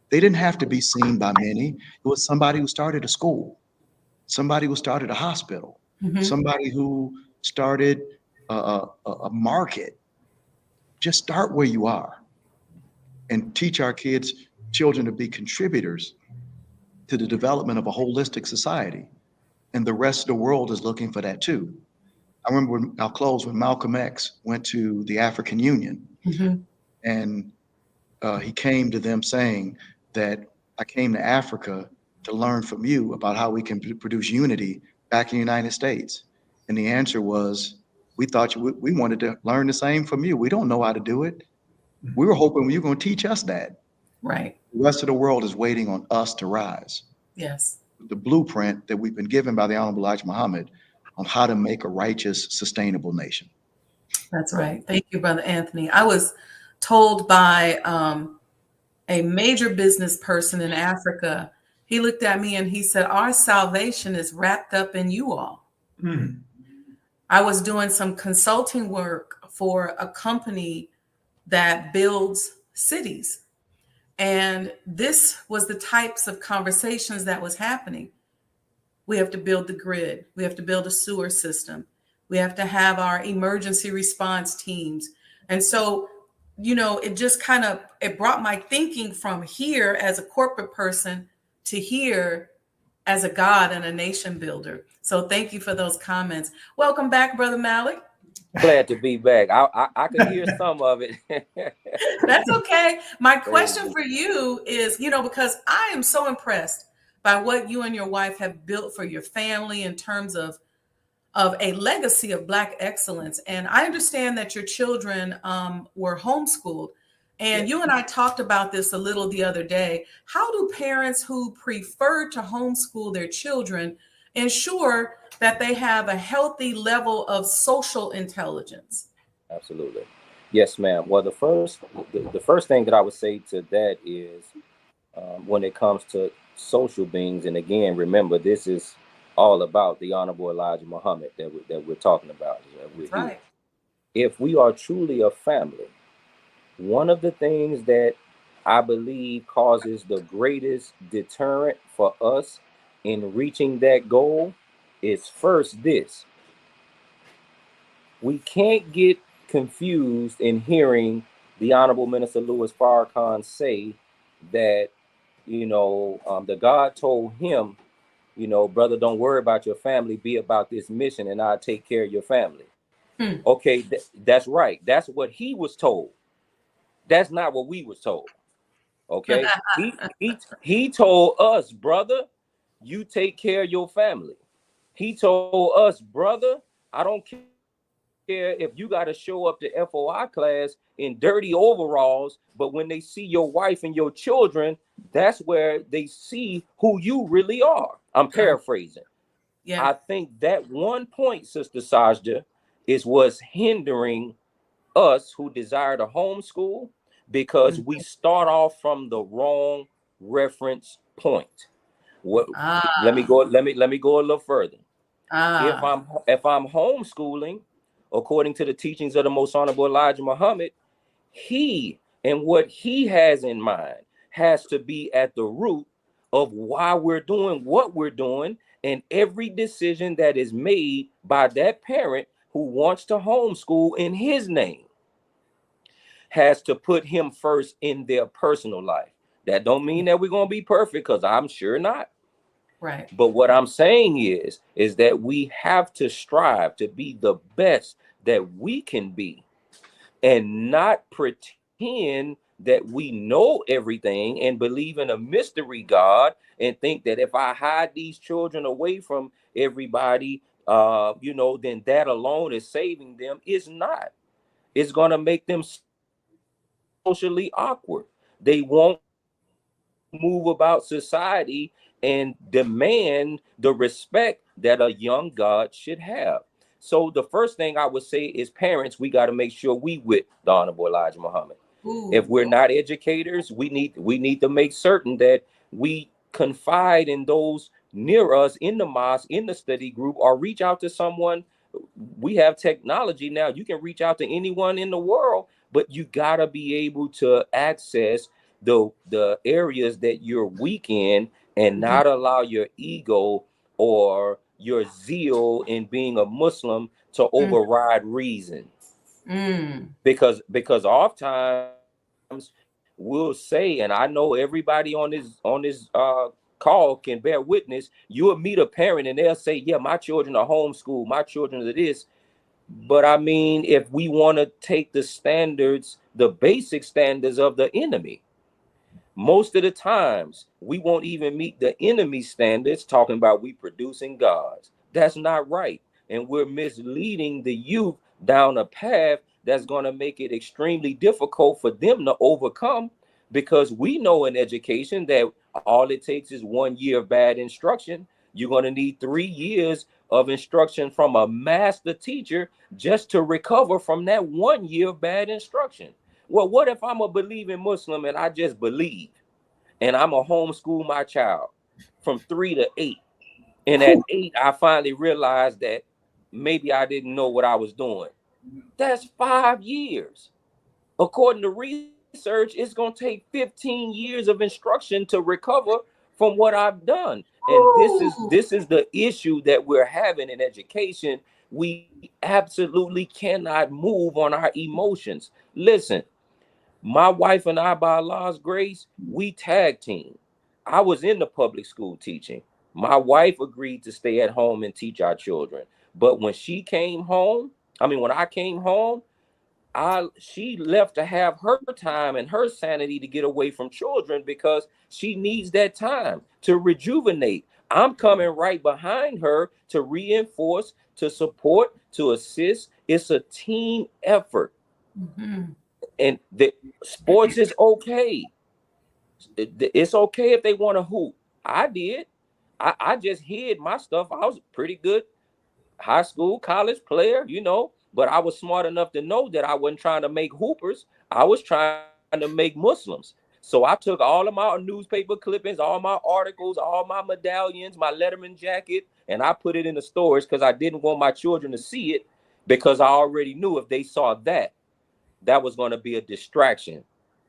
[SPEAKER 9] They didn't have to be seen by many. It was somebody who started a school, somebody who started a hospital, somebody who started a market. Just start where you are and teach our children to be contributors to the development of a holistic society. And the rest of the world is looking for that too. I remember I'll close when Malcolm X went to the African Union, and he came to them saying that I came to Africa to learn from you about how we can produce unity back in the United States. And the answer was, we thought we wanted to learn the same from you. We don't know how to do it. We were hoping you were going to teach us that.
[SPEAKER 10] Right.
[SPEAKER 9] The rest of the world is waiting on us to rise.
[SPEAKER 10] Yes.
[SPEAKER 9] The blueprint that we've been given by the Honorable Elijah Muhammad on how to make a righteous, sustainable nation.
[SPEAKER 10] That's right. Thank you, Brother Anthony. I was told by a major business person in Africa, he looked at me and he said, our salvation is wrapped up in you all. I was doing some consulting work for a company that builds cities. And this was the types of conversations that was happening. We have to build the grid. We have to build a sewer system. We have to have our emergency response teams. And so, you know, it just it brought my thinking from here as a corporate person to here as a God and a nation builder. So thank you for those comments. Welcome back, Brother Malik.
[SPEAKER 8] Glad to be back. I could hear some of it.
[SPEAKER 10] That's okay. My question for you is, you know, because I am so impressed by what you and your wife have built for your family in terms of a legacy of Black excellence. And I understand that your children were homeschooled. And you and I talked about this a little the other day. How do parents who prefer to homeschool their children ensure that they have a healthy level of social intelligence?
[SPEAKER 8] Absolutely. Yes, ma'am. Well, the first thing that I would say to that is when it comes to social beings, and again, remember, this is all about the Honorable Elijah Muhammad that, we're talking about. Right. If we are truly a family, one of the things that I believe causes the greatest deterrent for us in reaching that goal is first this. We can't get confused in hearing the Honorable Minister Louis Farrakhan say that, the God told him, brother, don't worry about your family, be about this mission, and I'll take care of your family. Okay, that's right. That's what he was told. That's not what we was told. Okay, he told us, brother, you take care of your family. He told us, brother, I don't care if you got to show up to FOI class in dirty overalls, but when they see your wife and your children, that's where they see who you really are. I'm paraphrasing. Yeah. I think that one point, Sister Sajdah, is what's hindering us who desire to homeschool, because we start off from the wrong reference point. Let me go a little further. If I'm homeschooling, according to the teachings of the Most Honorable Elijah Muhammad, he and what he has in mind has to be at the root of why we're doing what we're doing, and every decision that is made by that parent who wants to homeschool in his name has to put him first in their personal life. That don't mean that we're going to be perfect, because I'm sure not. Right. But what I'm saying is that we have to strive to be the best that we can be, and not pretend that we know everything and believe in a mystery God and think that if I hide these children away from everybody, then that alone is saving them. It's not. It's going to make them socially awkward. They won't move about society and demand the respect that a young God should have. So the first thing I would say is, parents, we got to make sure we with the Honorable Elijah Muhammad. Ooh. If we're not educators, we need to make certain that we confide in those near us in the mosque, in the study group, or reach out to someone. We have technology now. You can reach out to anyone in the world, but you got to be able to access the areas that you're weak in, and not allow your ego or your zeal in being a Muslim to override reason. Because oftentimes we'll say, and I know everybody on this call can bear witness, you'll meet a parent and they'll say, yeah, my children are homeschooled, my children are this. But I mean, if we want to take the standards, the basic standards of the enemy, most of the times we won't even meet the enemy standards, talking about we producing gods. That's not right. And we're misleading the youth down a path that's going to make it extremely difficult for them to overcome, because we know in education that all it takes is 1 year of bad instruction. You're going to need 3 years of instruction from a master teacher just to recover from that 1 year of bad instruction. Well, what if I'm a believing Muslim and I just believe, and I'm a homeschool my child from 3 to 8, and at 8 I finally realized that maybe I didn't know what I was doing? That's 5 years. According to research, it's going to take 15 years of instruction to recover from what I've done. And this is the issue that we're having in education. We absolutely cannot move on our emotions. Listen, my wife and I, by Allah's grace, we tag team. I was in the public school teaching. My wife agreed to stay at home and teach our children. But when I came home, she left to have her time and her sanity to get away from children, because she needs that time to rejuvenate. I'm coming right behind her to reinforce, to support, to assist. It's a team effort. Mm-hmm. And the sports is okay. It's okay if they want to hoop. I did. I just hid my stuff. I was a pretty good high school, college player, but I was smart enough to know that I wasn't trying to make hoopers. I was trying to make Muslims. So I took all of my newspaper clippings, all my articles, all my medallions, my Letterman jacket, and I put it in the stores, because I didn't want my children to see it, because I already knew if they saw that, that was going to be a distraction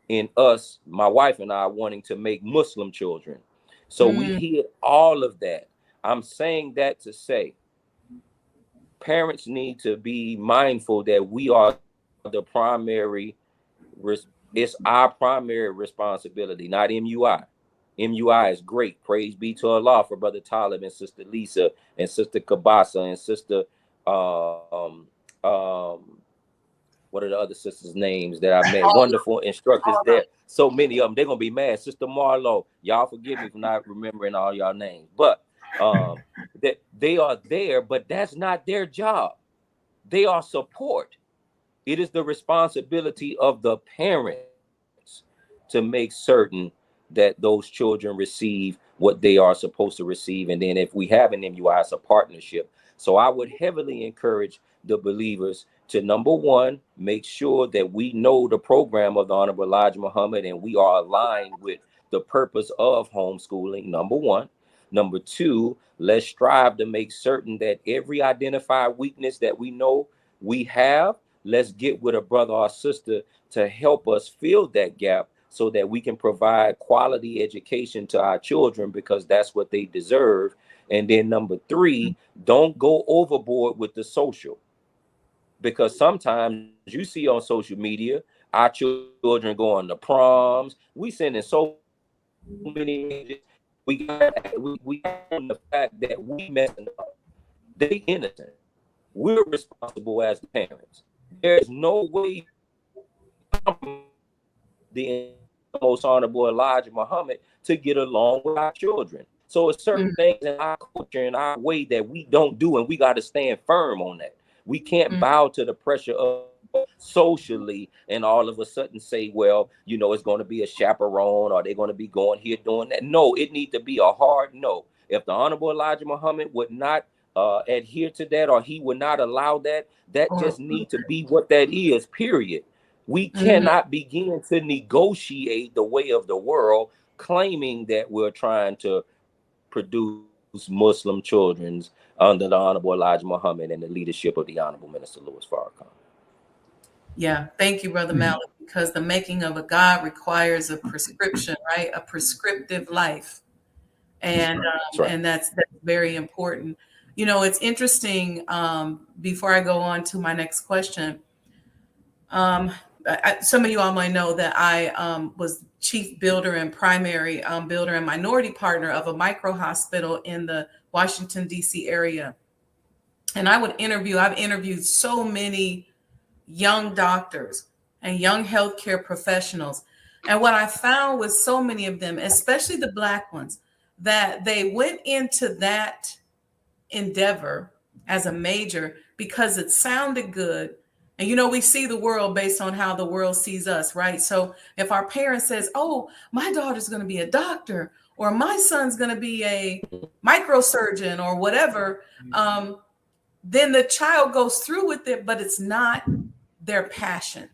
[SPEAKER 8] in us, my wife and I, wanting to make Muslim children. So we hid all of that. I'm saying that to say parents need to be mindful that we are the primary, it's our primary responsibility, not MUI. MUI is great. Praise be to Allah for Brother Talib and Sister Lisa and Sister Kabasa and Sister what are the other sisters' names that I met? Wonderful instructors there. So many of them. They're gonna be mad. Sister Marlo, y'all forgive me for not remembering all y'all names. But that they are there, but that's not their job. They are support. It is the responsibility of the parents to make certain that those children receive what they are supposed to receive. And then if we have an MUI, it's a partnership. So I would heavily encourage the believers to, number one, make sure that we know the program of the Honorable Elijah Muhammad and we are aligned with the purpose of homeschooling, number one. Number two, let's strive to make certain that every identified weakness that we know we have, let's get with a brother or sister to help us fill that gap so that we can provide quality education to our children, because that's what they deserve. And then number three, don't go overboard with the social, because sometimes you see on social media our children going to proms. We sending so many. We got the fact that we messing up. They innocent. We're responsible as the parents. There's no way the most honorable Elijah Muhammad to get along with our children. So it's certain things in our culture and our way that we don't do, and we got to stand firm on that. We can't bow to the pressure of socially and all of a sudden say, well, you know, it's going to be a chaperone or they're going to be going here doing that. No, it needs to be a hard no. If the Honorable Elijah Muhammad would not adhere to that, or he would not allow that, that just needs to be what that is, period. We cannot begin to negotiate the way of the world, claiming that we're trying to produce Muslim children under the Honorable Elijah Muhammad and the leadership of the Honorable Minister Louis Farrakhan.
[SPEAKER 10] Yeah, thank you, Brother Malik, because the making of a God requires a prescription, right? A prescriptive life. And and that's very important. You know, it's interesting, before I go on to my next question, some of you all might know that I was chief builder and primary builder and minority partner of a micro hospital in the Washington, D.C. area. And I've interviewed so many young doctors and young healthcare professionals. And what I found with so many of them, especially the Black ones, that they went into that endeavor as a major because it sounded good. And, you know, we see the world based on how the world sees us, right? So if our parent says, oh, my daughter's going to be a doctor, or my son's going to be a microsurgeon or whatever, then the child goes through with it, but it's not their passion.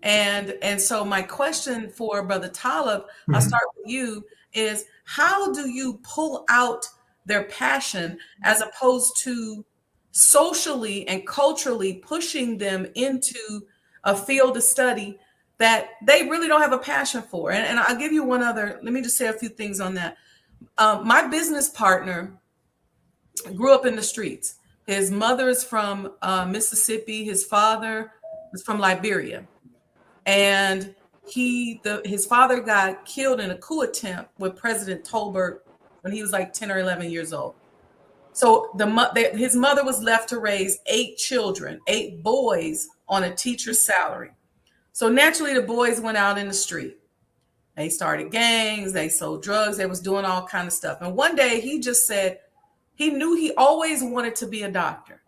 [SPEAKER 10] And so my question for Brother Talib, I'll start with you, is how do you pull out their passion as opposed to socially and culturally pushing them into a field of study that they really don't have a passion for? And I'll give you one other, let me just say a few things on that. My business partner grew up in the streets. His mother is from Mississippi. His father is from Liberia. And his father got killed in a coup attempt with President Tolbert when he was like 10 or 11 years old. So his mother was left to raise 8 children, 8 boys on a teacher's salary. So naturally, the boys went out in the street. They started gangs, they sold drugs, they was doing all kind of stuff. And one day he just said, he knew he always wanted to be a doctor.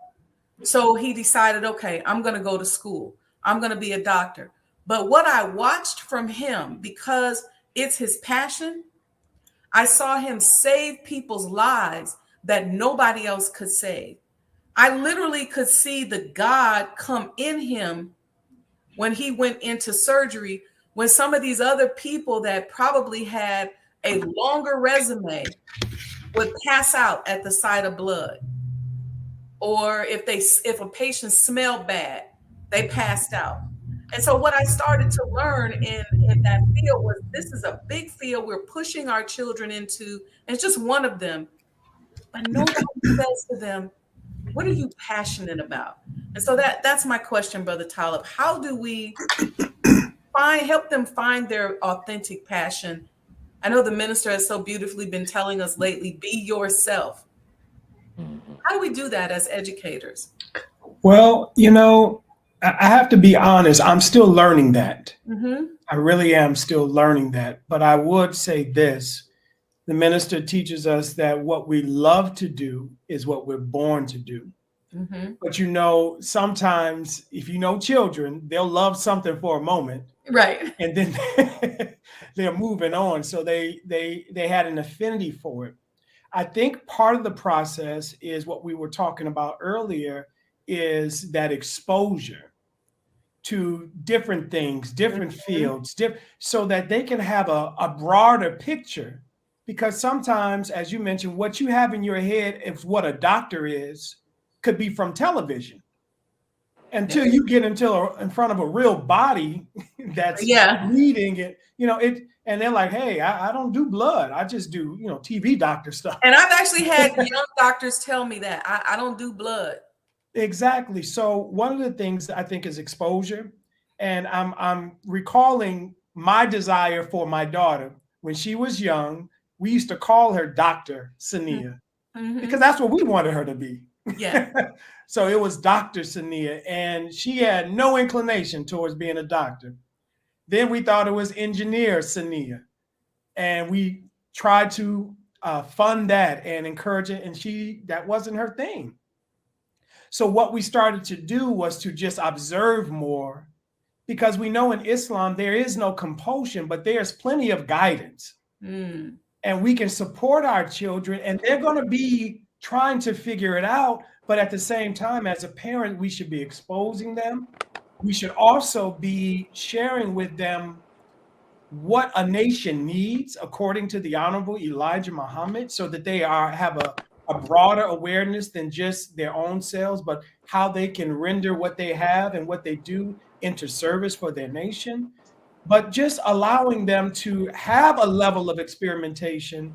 [SPEAKER 10] So he decided, okay, I'm going to go to school. I'm going to be a doctor. But what I watched from him, because it's his passion, I saw him save people's lives that nobody else could save. I literally could see the God come in him when he went into surgery, when some of these other people that probably had a longer resume would pass out at the sight of blood. Or if a patient smelled bad, they passed out. And so what I started to learn in that field was this is a big field we're pushing our children into, and it's just one of them. But nobody says to them, what are you passionate about? And so that's my question, Brother Talib. How do we help them find their authentic passion? I know the minister has so beautifully been telling us lately, be yourself. How do we do that as educators?
[SPEAKER 7] Well, I have to be honest. I'm still learning that. I really am still learning that. But I would say this. The minister teaches us that what we love to do is what we're born to do. But sometimes if children, they'll love something for a moment.
[SPEAKER 10] Right.
[SPEAKER 7] And then they're moving on. So they had an affinity for it. I think part of the process is what we were talking about earlier, is that exposure to different things, different fields, so that they can have a broader picture. Because sometimes, as you mentioned, what you have in your head of what a doctor is could be from television. Until you get in front of a real body that's reading it, and they're like, hey, I don't do blood. I just do, TV doctor stuff.
[SPEAKER 10] And I've actually had young doctors tell me that I don't do blood.
[SPEAKER 7] Exactly. So one of the things I think is exposure. And I'm recalling my desire for my daughter. When she was young, we used to call her Dr. Sania because that's what we wanted her to be.
[SPEAKER 10] Yeah.
[SPEAKER 7] So it was Dr. Sania, and she had no inclination towards being a doctor. Then we thought it was Engineer Sania, and we tried to fund that and encourage it, and that wasn't her thing. So what we started to do was to just observe more, because we know in Islam there is no compulsion, but there's plenty of guidance. And we can support our children, and they're going to be trying to figure it out. But at the same time, as a parent, we should be exposing them. We should also be sharing with them what a nation needs, according to the Honorable Elijah Muhammad, so that they have a broader awareness than just their own selves, but how they can render what they have and what they do into service for their nation. But just allowing them to have a level of experimentation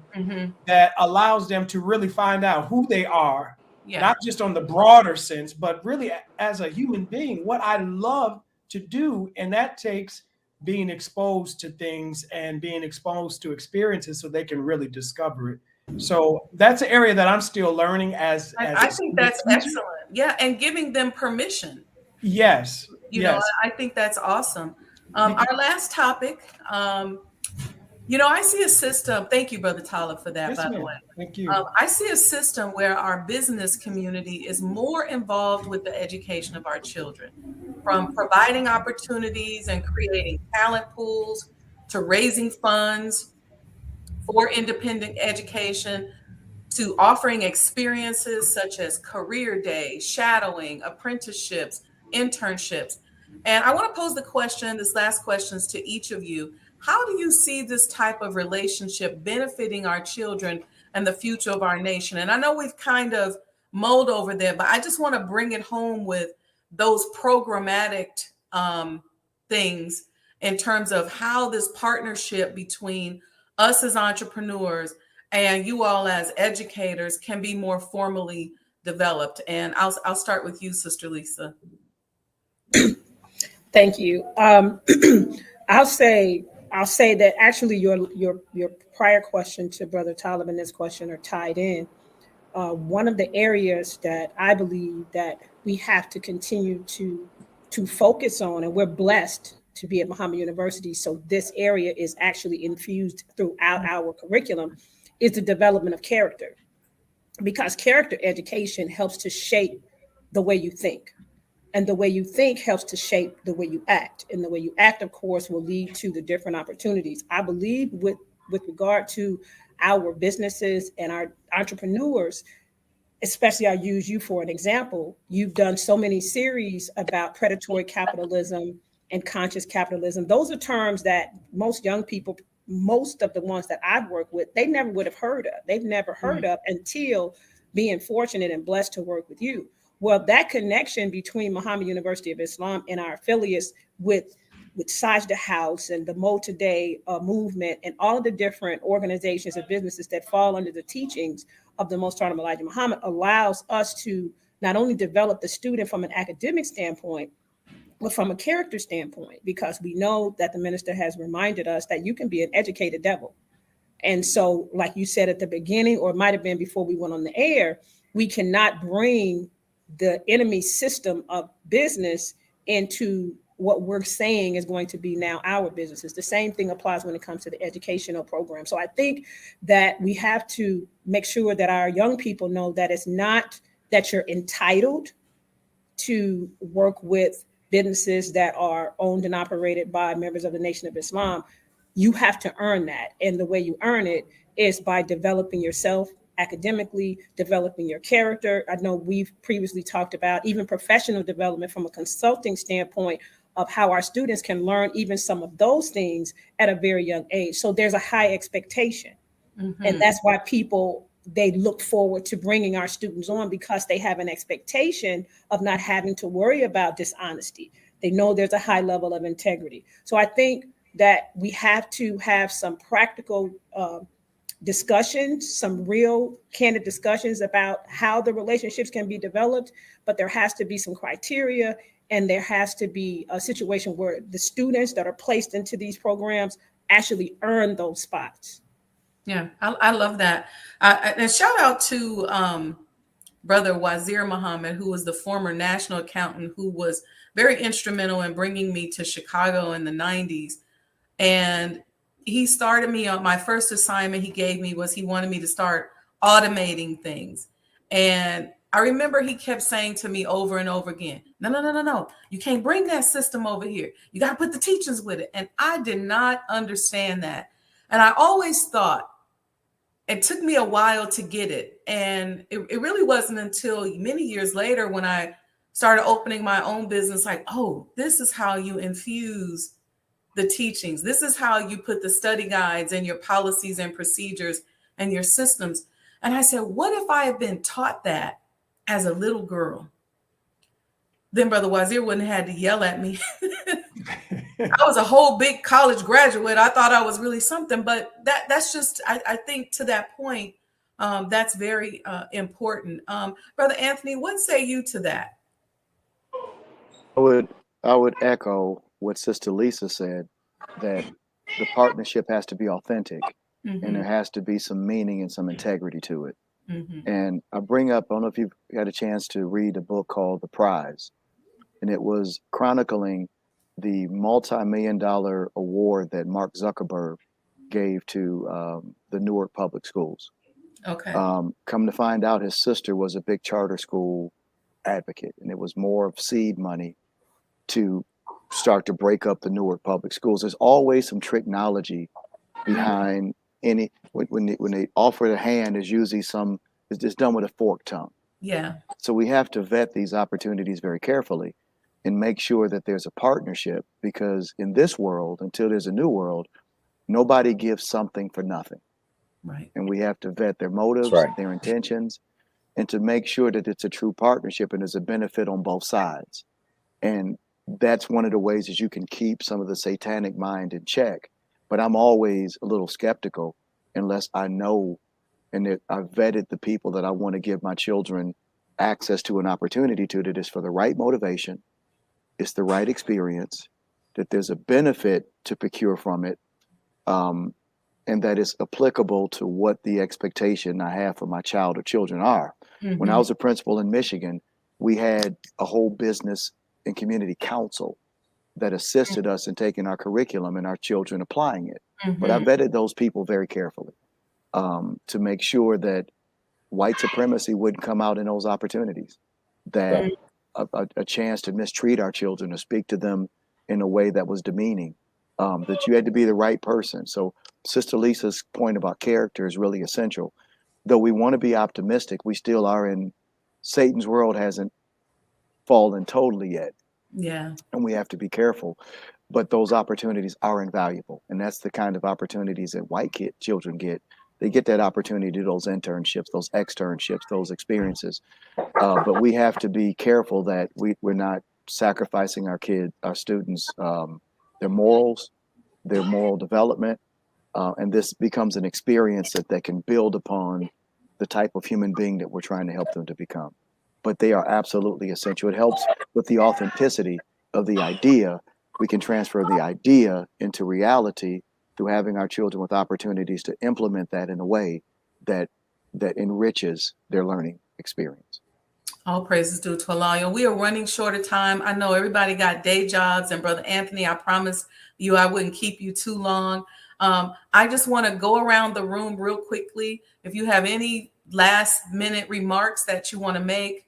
[SPEAKER 7] that allows them to really find out who they are, not just on the broader sense, but really as a human being, what I love to do. And that takes being exposed to things and being exposed to experiences so they can really discover it. So that's an area that I'm still learning as
[SPEAKER 10] I think that's excellent. Yeah. And giving them permission.
[SPEAKER 7] Yes.
[SPEAKER 10] I think that's awesome. Our last topic, I see a system. Thank you, Brother Talib, for that, by the way.
[SPEAKER 7] Thank you.
[SPEAKER 10] I see a system where our business community is more involved with the education of our children, from providing opportunities and creating talent pools to raising funds for independent education, to offering experiences such as career days, shadowing, apprenticeships, internships. And I want to pose this last questions to each of you. How do you see this type of relationship benefiting our children and the future of our nation? And I know we've kind of mulled over there, but I just want to bring it home with those programmatic things in terms of how this partnership between us as entrepreneurs and you all as educators can be more formally developed. And I'll start with you, Sister Lisa.
[SPEAKER 6] Thank you. I'll say that actually your prior question to Brother Talib and this question are tied in. One of the areas that I believe that we have to continue to focus on, and we're blessed to be at Muhammad University, so this area is actually infused throughout our curriculum, is the development of character. Because character education helps to shape the way you think. And the way you think helps to shape the way you act. And the way you act, of course, will lead to the different opportunities. I believe with regard to our businesses and our entrepreneurs, especially I use you for an example. You've done so many series about predatory capitalism and conscious capitalism. Those are terms that most young people, most of the ones that I've worked with, they never would have heard of. They've never heard of until being fortunate and blessed to work with you. Well, that connection between Muhammad University of Islam and our affiliates with Sajdah House and the Mo Today movement and all of the different organizations and businesses that fall under the teachings of the Most Honorable Elijah Muhammad allows us to not only develop the student from an academic standpoint, but from a character standpoint, because we know that the minister has reminded us that you can be an educated devil. And so, like you said at the beginning, or it might have been before we went on the air, we cannot bring the enemy system of business into what we're saying is going to be now our businesses. The same thing applies when it comes to the educational program. So I think that we have to make sure that our young people know that it's not that you're entitled to work with businesses that are owned and operated by members of the Nation of Islam. You have to earn that. And the way you earn it is by developing yourself academically, developing your character. I know we've previously talked about even professional development from a consulting standpoint of how our students can learn even some of those things at a very young age. So there's a high expectation. And that's why they look forward to bringing our students on, because they have an expectation of not having to worry about dishonesty. They know there's a high level of integrity. So I think that we have to have some practical discussions, some real candid discussions about how the relationships can be developed, but there has to be some criteria, and there has to be a situation where the students that are placed into these programs actually earn those spots.
[SPEAKER 10] Yeah, I love that. And shout out to Brother Wazir Muhammad, who was the former national accountant, who was very instrumental in bringing me to Chicago in the 90s. And he started me on my first assignment he gave me was he wanted me to start automating things. And I remember he kept saying to me over and over again, no. You can't bring that system over here. You got to put the teachers with it. And I did not understand that. And I always thought, it took me a while to get it. And it really wasn't until many years later when I started opening my own business, like, oh, this is how you infuse the teachings. This is how you put the study guides and your policies and procedures and your systems. And I said, what if I had been taught that as a little girl? Then Brother Wazir wouldn't have had to yell at me. I was a whole big college graduate. I thought I was really something, but that's just, I think to that point, that's very important. Brother Anthony, what say you to that?
[SPEAKER 9] I would echo what Sister Lisa said, that the partnership has to be authentic, and there has to be some meaning and some integrity to it. And I don't know if you've had a chance to read a book called The Prize, and it was chronicling the multi-million-dollar award that Mark Zuckerberg gave to the Newark Public Schools.
[SPEAKER 10] Okay.
[SPEAKER 9] Come to find out, his sister was a big charter school advocate, and it was more of seed money to start to break up the Newark Public Schools. There's always some technology behind any when they offer a hand. Is usually it's done with a forked tongue.
[SPEAKER 10] Yeah.
[SPEAKER 9] So we have to vet these opportunities very carefully and make sure that there's a partnership, because in this world, until there's a new world, nobody gives something for nothing.
[SPEAKER 10] Right.
[SPEAKER 9] And we have to vet their motives, their intentions, and to make sure that it's a true partnership and there's a benefit on both sides. And that's one of the ways that you can keep some of the satanic mind in check. But I'm always a little skeptical unless I know and that I've vetted the people that I want to give my children access to an opportunity to, that is for the right motivation, it's the right experience, that there's a benefit to procure from it, and that it's applicable to what the expectation I have for my child or children are. When I was a principal in Michigan, we had a whole business and community council that assisted us in taking our curriculum and our children applying it. But I vetted those people very carefully to make sure that white supremacy wouldn't come out in those opportunities, that a chance to mistreat our children or speak to them in a way that was demeaning, that you had to be the right person. So Sister Lisa's point about character is really essential. Though we want to be optimistic, we still are in Satan's world, hasn't fallen totally yet.
[SPEAKER 10] Yeah.
[SPEAKER 9] And we have to be careful. But those opportunities are invaluable. And that's the kind of opportunities that white children get. They get that opportunity to do those internships, those externships, those experiences. But we have to be careful that we're not sacrificing our students, their morals, their moral development. And this becomes an experience that can build upon the type of human being that we're trying to help them to become. But they are absolutely essential. It helps with the authenticity of the idea. We can transfer the idea into reality through having our children with opportunities to implement that in a way that enriches their learning experience.
[SPEAKER 10] All praises due to Allah. We are running short of time. I know everybody got day jobs, and Brother Anthony, I promised you I wouldn't keep you too long. I just want to go around the room real quickly. If you have any last minute remarks that you want to make,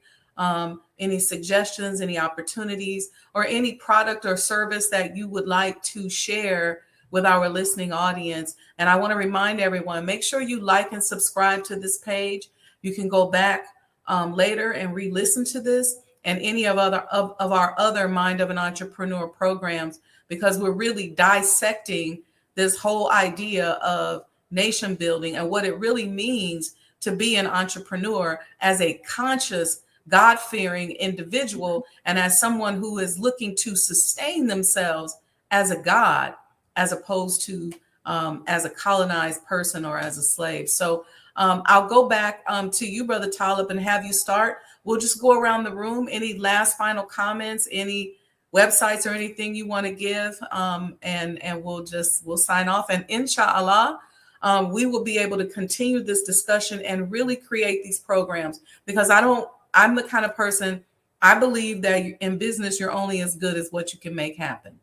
[SPEAKER 10] any suggestions, any opportunities, or any product or service that you would like to share with our listening audience. And I want to remind everyone, make sure you like and subscribe to this page. You can go back later and re-listen to this and any of our other Mind of an Entrepreneur programs, because we're really dissecting this whole idea of nation building and what it really means to be an entrepreneur as a conscious, God-fearing individual, and as someone who is looking to sustain themselves as a God, as opposed to as a colonized person or as a slave. So I'll go back to you, Brother Talib, and have you start. We'll just go around the room. Any last final comments, any websites or anything you want to give, and we'll sign off. And inshallah, we will be able to continue this discussion and really create these programs, because I'm the kind of person, I believe that in business, you're only as good as what you can make happen.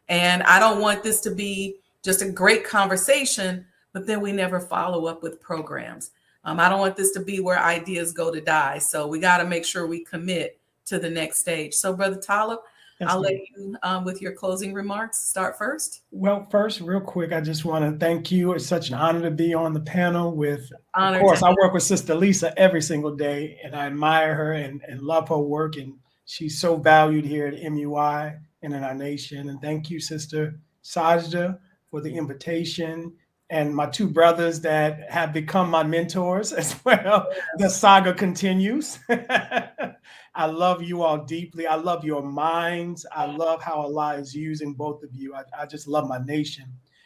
[SPEAKER 10] And I don't want this to be just a great conversation, but then we never follow up with programs. I don't want this to be where ideas go to die. So we got to make sure we commit to the next stage. So Brother Talib, yes, I'll let you, with your closing remarks, start first.
[SPEAKER 7] Well, first, real quick, I just want to thank you. It's such an honor to be on the panel with, of course, I work with Sister Lisa every single day, and I admire her and love her work. And she's so valued here at MUI and in our nation. And thank you, Sister Sajdah, for the invitation. And my two brothers that have become my mentors as well. Yes. The saga continues. I love you all deeply. I love your minds. I love how Allah is using both of you. I just love my nation.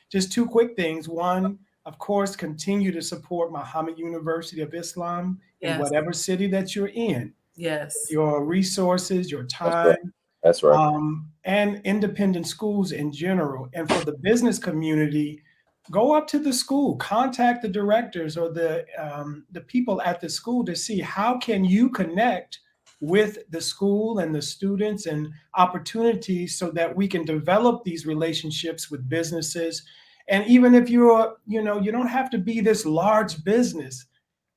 [SPEAKER 7] Just two quick things. One, of course, continue to support Muhammad University of Islam in whatever city that you're in.
[SPEAKER 10] Yes.
[SPEAKER 7] Your resources, your time.
[SPEAKER 11] That's right.
[SPEAKER 7] And independent schools in general. And for the business community, go up to the school, contact the directors or the people at the school to see how can you connect with the school and the students and opportunities so that we can develop these relationships with businesses. And even if you're, you don't have to be this large business,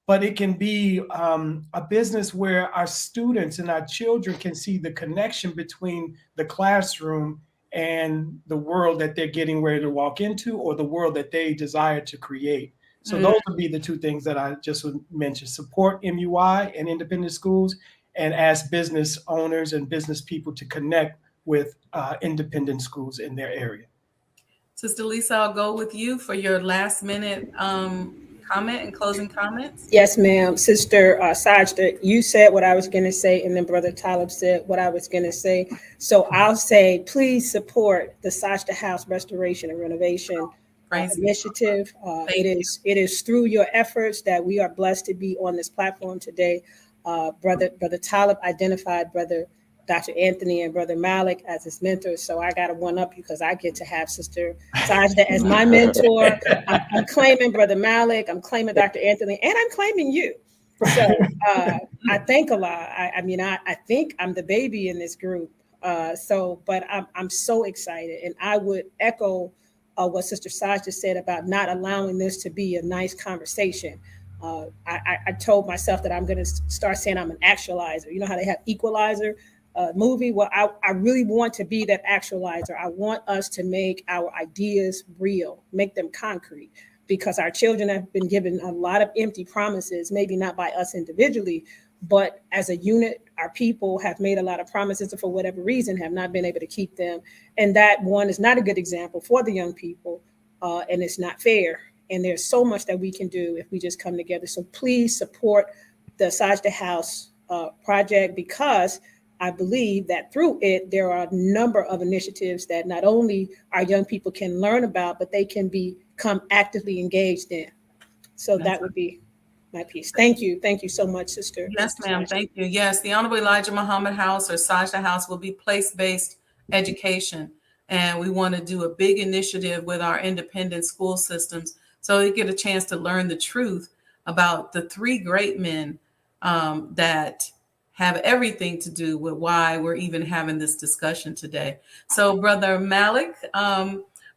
[SPEAKER 7] but it can be a business where our students and our children can see the connection between the classroom and the world that they're getting ready to walk into, or the world that they desire to create. So those would be the two things that I just would mention: support MUI and independent schools, and ask business owners and business people to connect with independent schools in their area.
[SPEAKER 10] Sister Lisa, I'll go with you for your last minute comment and closing comments.
[SPEAKER 6] Yes, ma'am. Sister Sajdah, you said what I was going to say, and then Brother Talib said what I was going to say. So I'll say, please support the Sajdah House Restoration and Renovation Initiative. It is through your efforts that we are blessed to be on this platform today. Brother Talib identified Brother Dr. Anthony and Brother Malik as his mentors. So I got to one up you because I get to have Sister Sajdah as my mentor. I'm claiming Brother Malik, I'm claiming Dr. Anthony, and I'm claiming you. So I thank Allah. I think I'm the baby in this group. But I'm so excited. And I would echo what Sister Sajdah said about not allowing this to be a nice conversation. I told myself that I'm going to start saying I'm an actualizer. You know how they have Equalizer movie? Well, I really want to be that actualizer. I want us to make our ideas real, make them concrete, because our children have been given a lot of empty promises, maybe not by us individually, but as a unit, our people have made a lot of promises and for whatever reason have not been able to keep them. And that one is not a good example for the young people, and it's not fair. And there's so much that we can do if we just come together. So please support the Sajdah House project, because I believe that through it, there are a number of initiatives that not only our young people can learn about, but they can become actively engaged in. So that would be my piece. Thank you. Thank you so much, Sister.
[SPEAKER 10] Yes, ma'am. Thank you. Yes, the Honorable Elijah Muhammad House or Sajdah House will be place-based education. And we want to do a big initiative with our independent school systems so they get a chance to learn the truth about the three great men that have everything to do with why we're even having this discussion today. So, Brother Malik,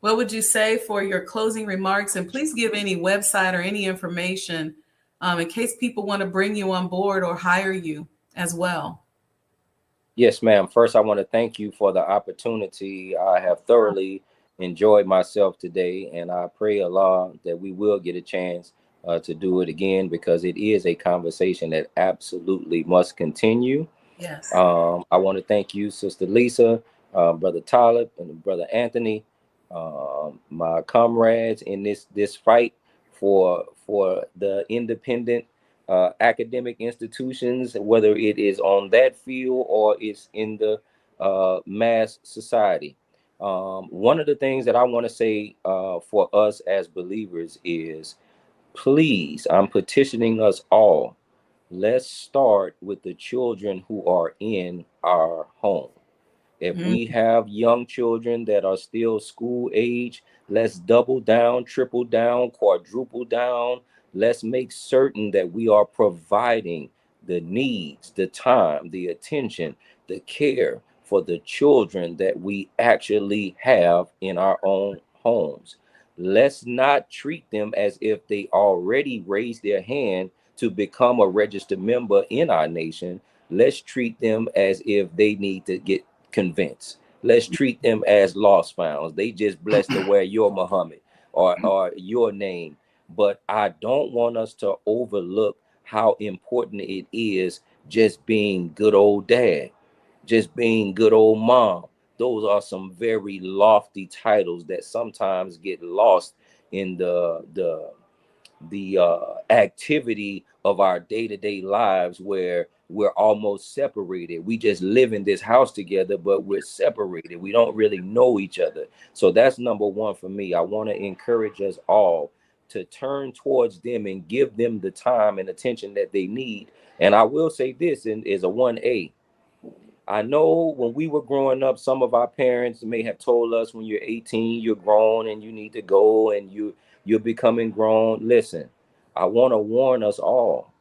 [SPEAKER 10] what would you say for your closing remarks? And please give any website or any information in case people want to bring you on board or hire you as well.
[SPEAKER 8] Yes, ma'am. First, I want to thank you for the opportunity. I have thoroughly enjoyed myself today, and I pray Allah that we will get a chance to do it again, because it is a conversation that absolutely must continue.
[SPEAKER 10] Yes.
[SPEAKER 8] I want to thank you, Sister Lisa, Brother Talib, and Brother Anthony, my comrades in this fight for the independent academic institutions, whether it is on that field or it's in the mass society. One of the things that I want to say for us as believers is, please, I'm petitioning us all, let's start with the children who are in our home. If we have young children that are still school age, let's double down, triple down, quadruple down. Let's make certain that we are providing the needs, the time, the attention, the care for the children that we actually have in our own homes. Let's not treat them as if they already raised their hand to become a registered member in our nation. Let's treat them as if they need to get convinced. Let's treat them as lost founds. They just blessed to wear your Muhammad or your name. But I don't want us to overlook how important it is just being good old dad, just being good old mom. Those are some very lofty titles that sometimes get lost in the activity of our day-to-day lives, where we're almost separated. We just live in this house together, but we're separated. We don't really know each other. So that's number one for me. I want to encourage us all to turn towards them and give them the time and attention that they need. And I will say this is a 1A. I know when we were growing up, some of our parents may have told us, when you're 18, you're grown and you need to go and you're becoming grown. Listen, I want to warn us all.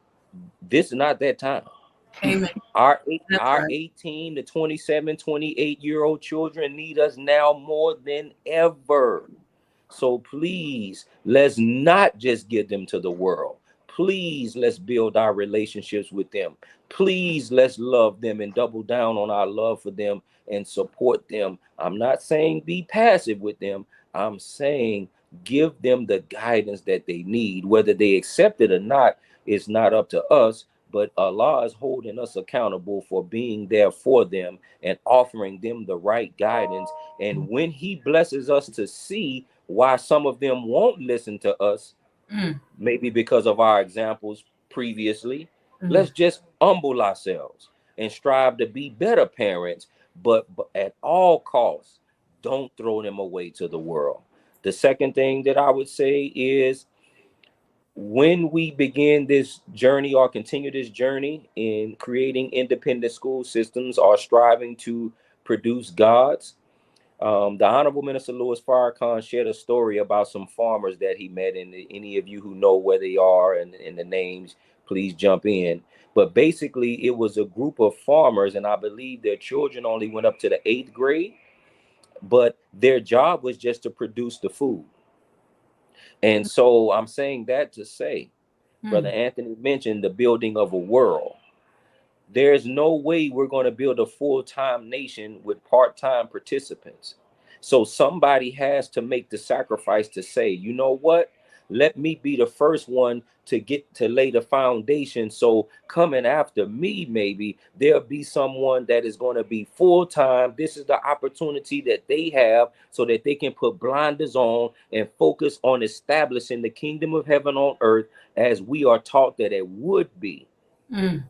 [SPEAKER 8] This is not that time.
[SPEAKER 10] Amen.
[SPEAKER 8] Our
[SPEAKER 10] Right.
[SPEAKER 8] 18 to 27, 28-year-old children need us now more than ever. So please, let's not just give them to the world. Please, let's build our relationships with them. Please, let's love them and double down on our love for them and support them. I'm not saying be passive with them. I'm saying give them the guidance that they need. Whether they accept it or not, it's not up to us. But Allah is holding us accountable for being there for them and offering them the right guidance. And when He blesses us to see why some of them won't listen to us, maybe because of our examples previously, let's just humble ourselves and strive to be better parents. But at all costs, don't throw them away to the world. The second thing that I would say is, when we begin this journey or continue this journey in creating independent school systems or striving to produce gods, the Honorable Minister Louis Farrakhan shared a story about some farmers that he met, and any of you who know where they are and the names, please jump in. But basically, it was a group of farmers, and I believe their children only went up to the 8th grade, but their job was just to produce the food. And so I'm saying that to say, Brother Anthony mentioned the building of a world. There's no way we're going to build a full-time nation with part-time participants. So somebody has to make the sacrifice to say, you know what? Let me be the first one to get to lay the foundation. So coming after me, maybe there'll be someone that is going to be full-time. This is the opportunity that they have so that they can put blinders on and focus on establishing the kingdom of heaven on earth as we are taught that it would be.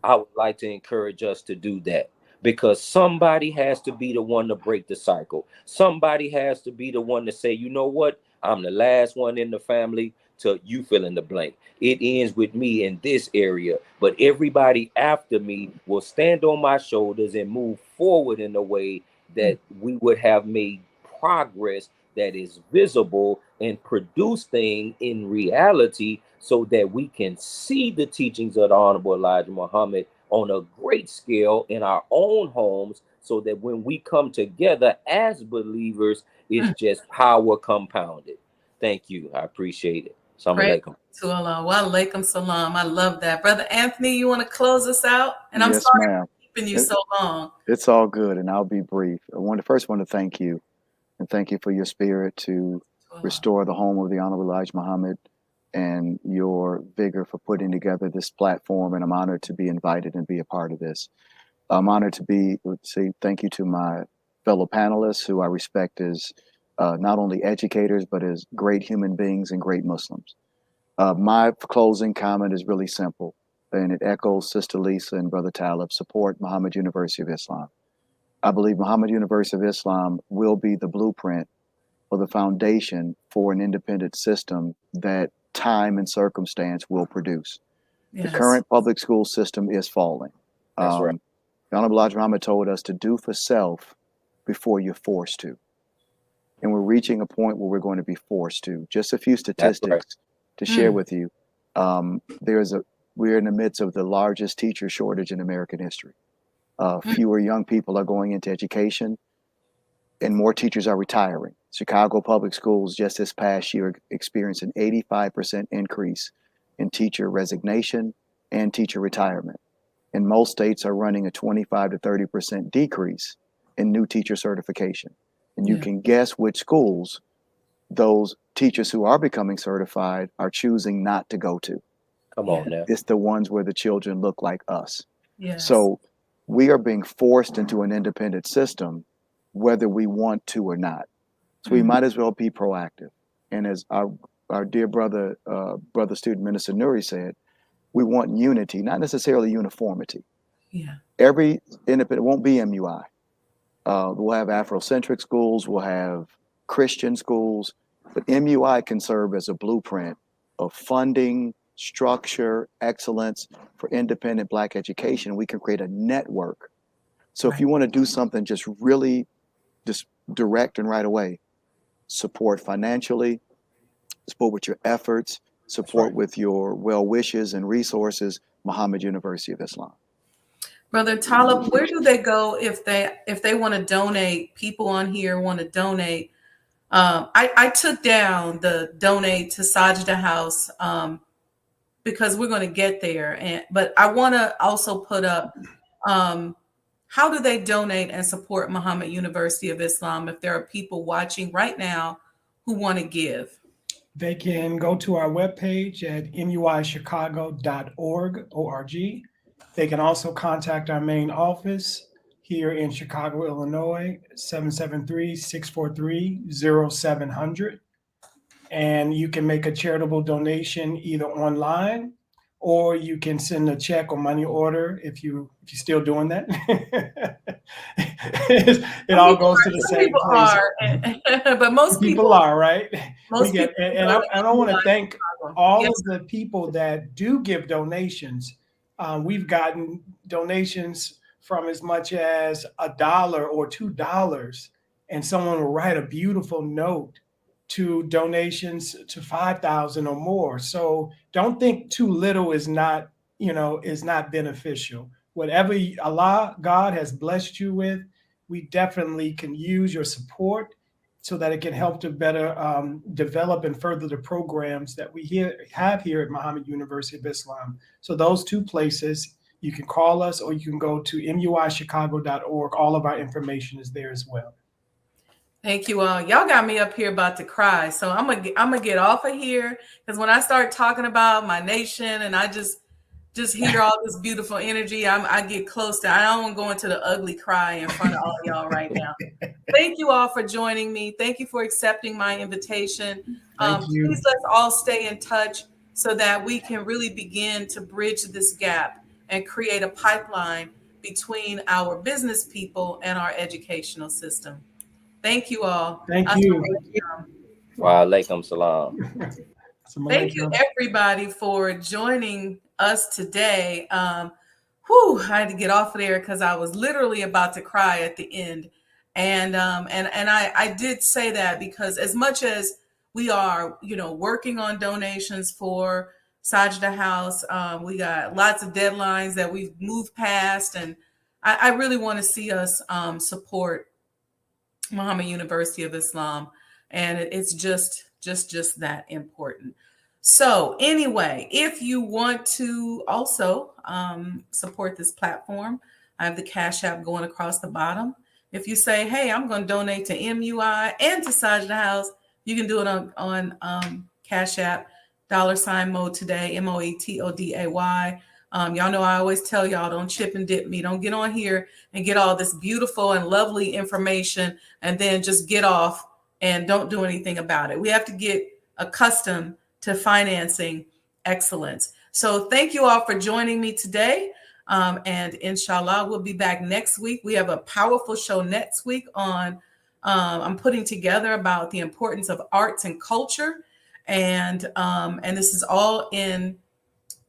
[SPEAKER 8] I would like to encourage us to do that. because somebody has to be the one to break the cycle. Somebody has to be the one to say, you know what? I'm the last one in the family to you fill in the blank. It ends with me in this area, but everybody after me will stand on my shoulders and move forward in a way that we would have made progress that is visible and produce things in reality, so that we can see the teachings of the Honorable Elijah Muhammad on a great scale in our own homes, so that when we come together as believers, it's just power compounded. Thank you. I appreciate it. Assalamu alaikum.
[SPEAKER 10] To Allah. Wa alaikum salam. I love that. Brother Anthony, you want to close us out? And I'm
[SPEAKER 9] Yes,
[SPEAKER 10] sorry
[SPEAKER 9] ma'am.
[SPEAKER 10] for keeping you so long.
[SPEAKER 9] It's all good, and I'll be brief. I want to thank you, and thank you for your spirit to restore the home of the Honorable Elijah Muhammad, and your vigor for putting together this platform. And I'm honored to be invited and be a part of this. I'm honored to say thank you to my fellow panelists, who I respect as not only educators, but as great human beings and great Muslims. My closing comment is really simple, and it echoes Sister Lisa and Brother Talib: support Muhammad University of Islam. I believe Muhammad University of Islam will be the blueprint or the foundation for an independent system that time and circumstance will produce.
[SPEAKER 10] Yes.
[SPEAKER 9] The current public school system is falling.
[SPEAKER 8] That's right.
[SPEAKER 9] The Honorable Elijah Muhammad told us to do for self before you're forced to. And we're reaching a point where we're going to be forced to. Just a few statistics to share with you. We're in the midst of the largest teacher shortage in American history. Fewer young people are going into education, and more teachers are retiring. Chicago Public Schools just this past year experienced an 85% increase in teacher resignation and teacher retirement. And most states are running a 25 to 30% decrease in new teacher certification. And you can guess which schools those teachers who are becoming certified are choosing not to go to.
[SPEAKER 8] Come on now.
[SPEAKER 9] It's the ones where the children look like us.
[SPEAKER 10] Yes.
[SPEAKER 9] So we are being forced into an independent system, whether we want to or not. So we might as well be proactive. And as our dear brother student Minister Nuri said, we want unity, not necessarily uniformity.
[SPEAKER 10] Yeah.
[SPEAKER 9] Every independent won't be MUI. We'll have Afrocentric schools, we'll have Christian schools, but MUI can serve as a blueprint of funding, structure, excellence for independent Black education. We can create a network. So if you want to do something just really just direct and right away, support financially, support with your efforts, support with your well wishes and resources, Muhammad University of Islam.
[SPEAKER 10] Brother Talib, where do they go if they want to donate? People on here want to donate. I took down the donate to Sajdah House because we're going to get there. But I want to also put up how do they donate and support Muhammad University of Islam if there are people watching right now who want to give?
[SPEAKER 7] They can go to our webpage at muichicago.org. They can also contact our main office here in Chicago, Illinois, 773-643-0700. And you can make a charitable donation either online, or you can send a check or money order if you're still doing that. It all goes to the same place.
[SPEAKER 10] But most
[SPEAKER 7] people are, right?
[SPEAKER 10] Most
[SPEAKER 7] I don't want to thank all of the people that do give donations. We've gotten donations from as much as $1 or $2, and someone will write a beautiful note to donations to 5,000 or more. So don't think too little is not beneficial. Whatever God has blessed you with, we definitely can use your support so that it can help to better develop and further the programs that we have here at Muhammad University of Islam. So those two places, you can call us or you can go to muichicago.org. All of our information is there as well.
[SPEAKER 10] Thank you all. Y'all got me up here about to cry. So I'm gonna get off of here, because when I start talking about my nation and I just hear all this beautiful energy, I get close to. I don't want to go into the ugly cry in front of all y'all right now. Thank you all for joining me. Thank you for accepting my invitation. Please let's all stay in touch so that we can really begin to bridge this gap and create a pipeline between our business people and our educational system. Thank you all.
[SPEAKER 7] Thank you.
[SPEAKER 8] Wa alaikum salam.
[SPEAKER 10] Thank you, everybody, for joining us today. I had to get off of there because I was literally about to cry at the end. And I did say that because as much as we are, working on donations for Sajdah House, we got lots of deadlines that we've moved past, and I really want to see us support Muhammad University of Islam, and it's just that important. So anyway, if you want to also support this platform, I have the Cash App going across the bottom. If you say, hey, I'm going to donate to MUI and to Sajdah House, you can do it on Cash App, $Mo Today, MOETODAY. Y'all know I always tell y'all, don't chip and dip me. Don't get on here and get all this beautiful and lovely information and then just get off and don't do anything about it. We have to get accustomed to financing excellence. So thank you all for joining me today. And inshallah, we'll be back next week. We have a powerful show next week on I'm putting together about the importance of arts and culture. And this is all in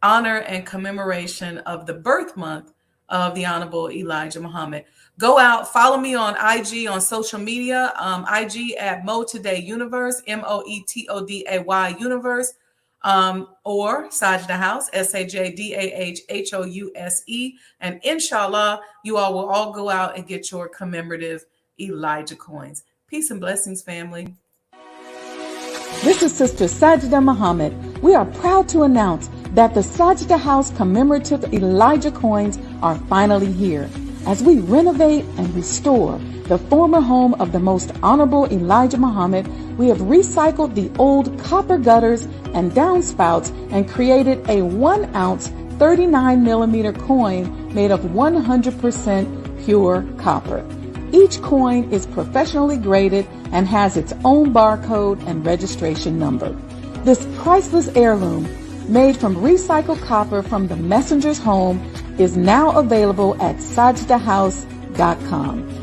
[SPEAKER 10] honor and commemoration of the birth month of the Honorable Elijah Muhammad. Go out, follow me on IG, on social media, IG at Mo Today Universe, MOETODAY Universe, or Sajdah House, SAJDAHHOUSE. And inshallah, you all will all go out and get your commemorative Elijah coins. Peace and blessings, family.
[SPEAKER 2] This is Sister Sajdah Muhammad. We are proud to announce that the Sajdah House commemorative Elijah coins are finally here. As we renovate and restore the former home of the Most Honorable Elijah Muhammad, we have recycled the old copper gutters and downspouts and created a 1-ounce 39mm coin made of 100% pure copper. Each coin is professionally graded and has its own barcode and registration number. This priceless heirloom, made from recycled copper from the messenger's home, is now available at sajdahhouse.com.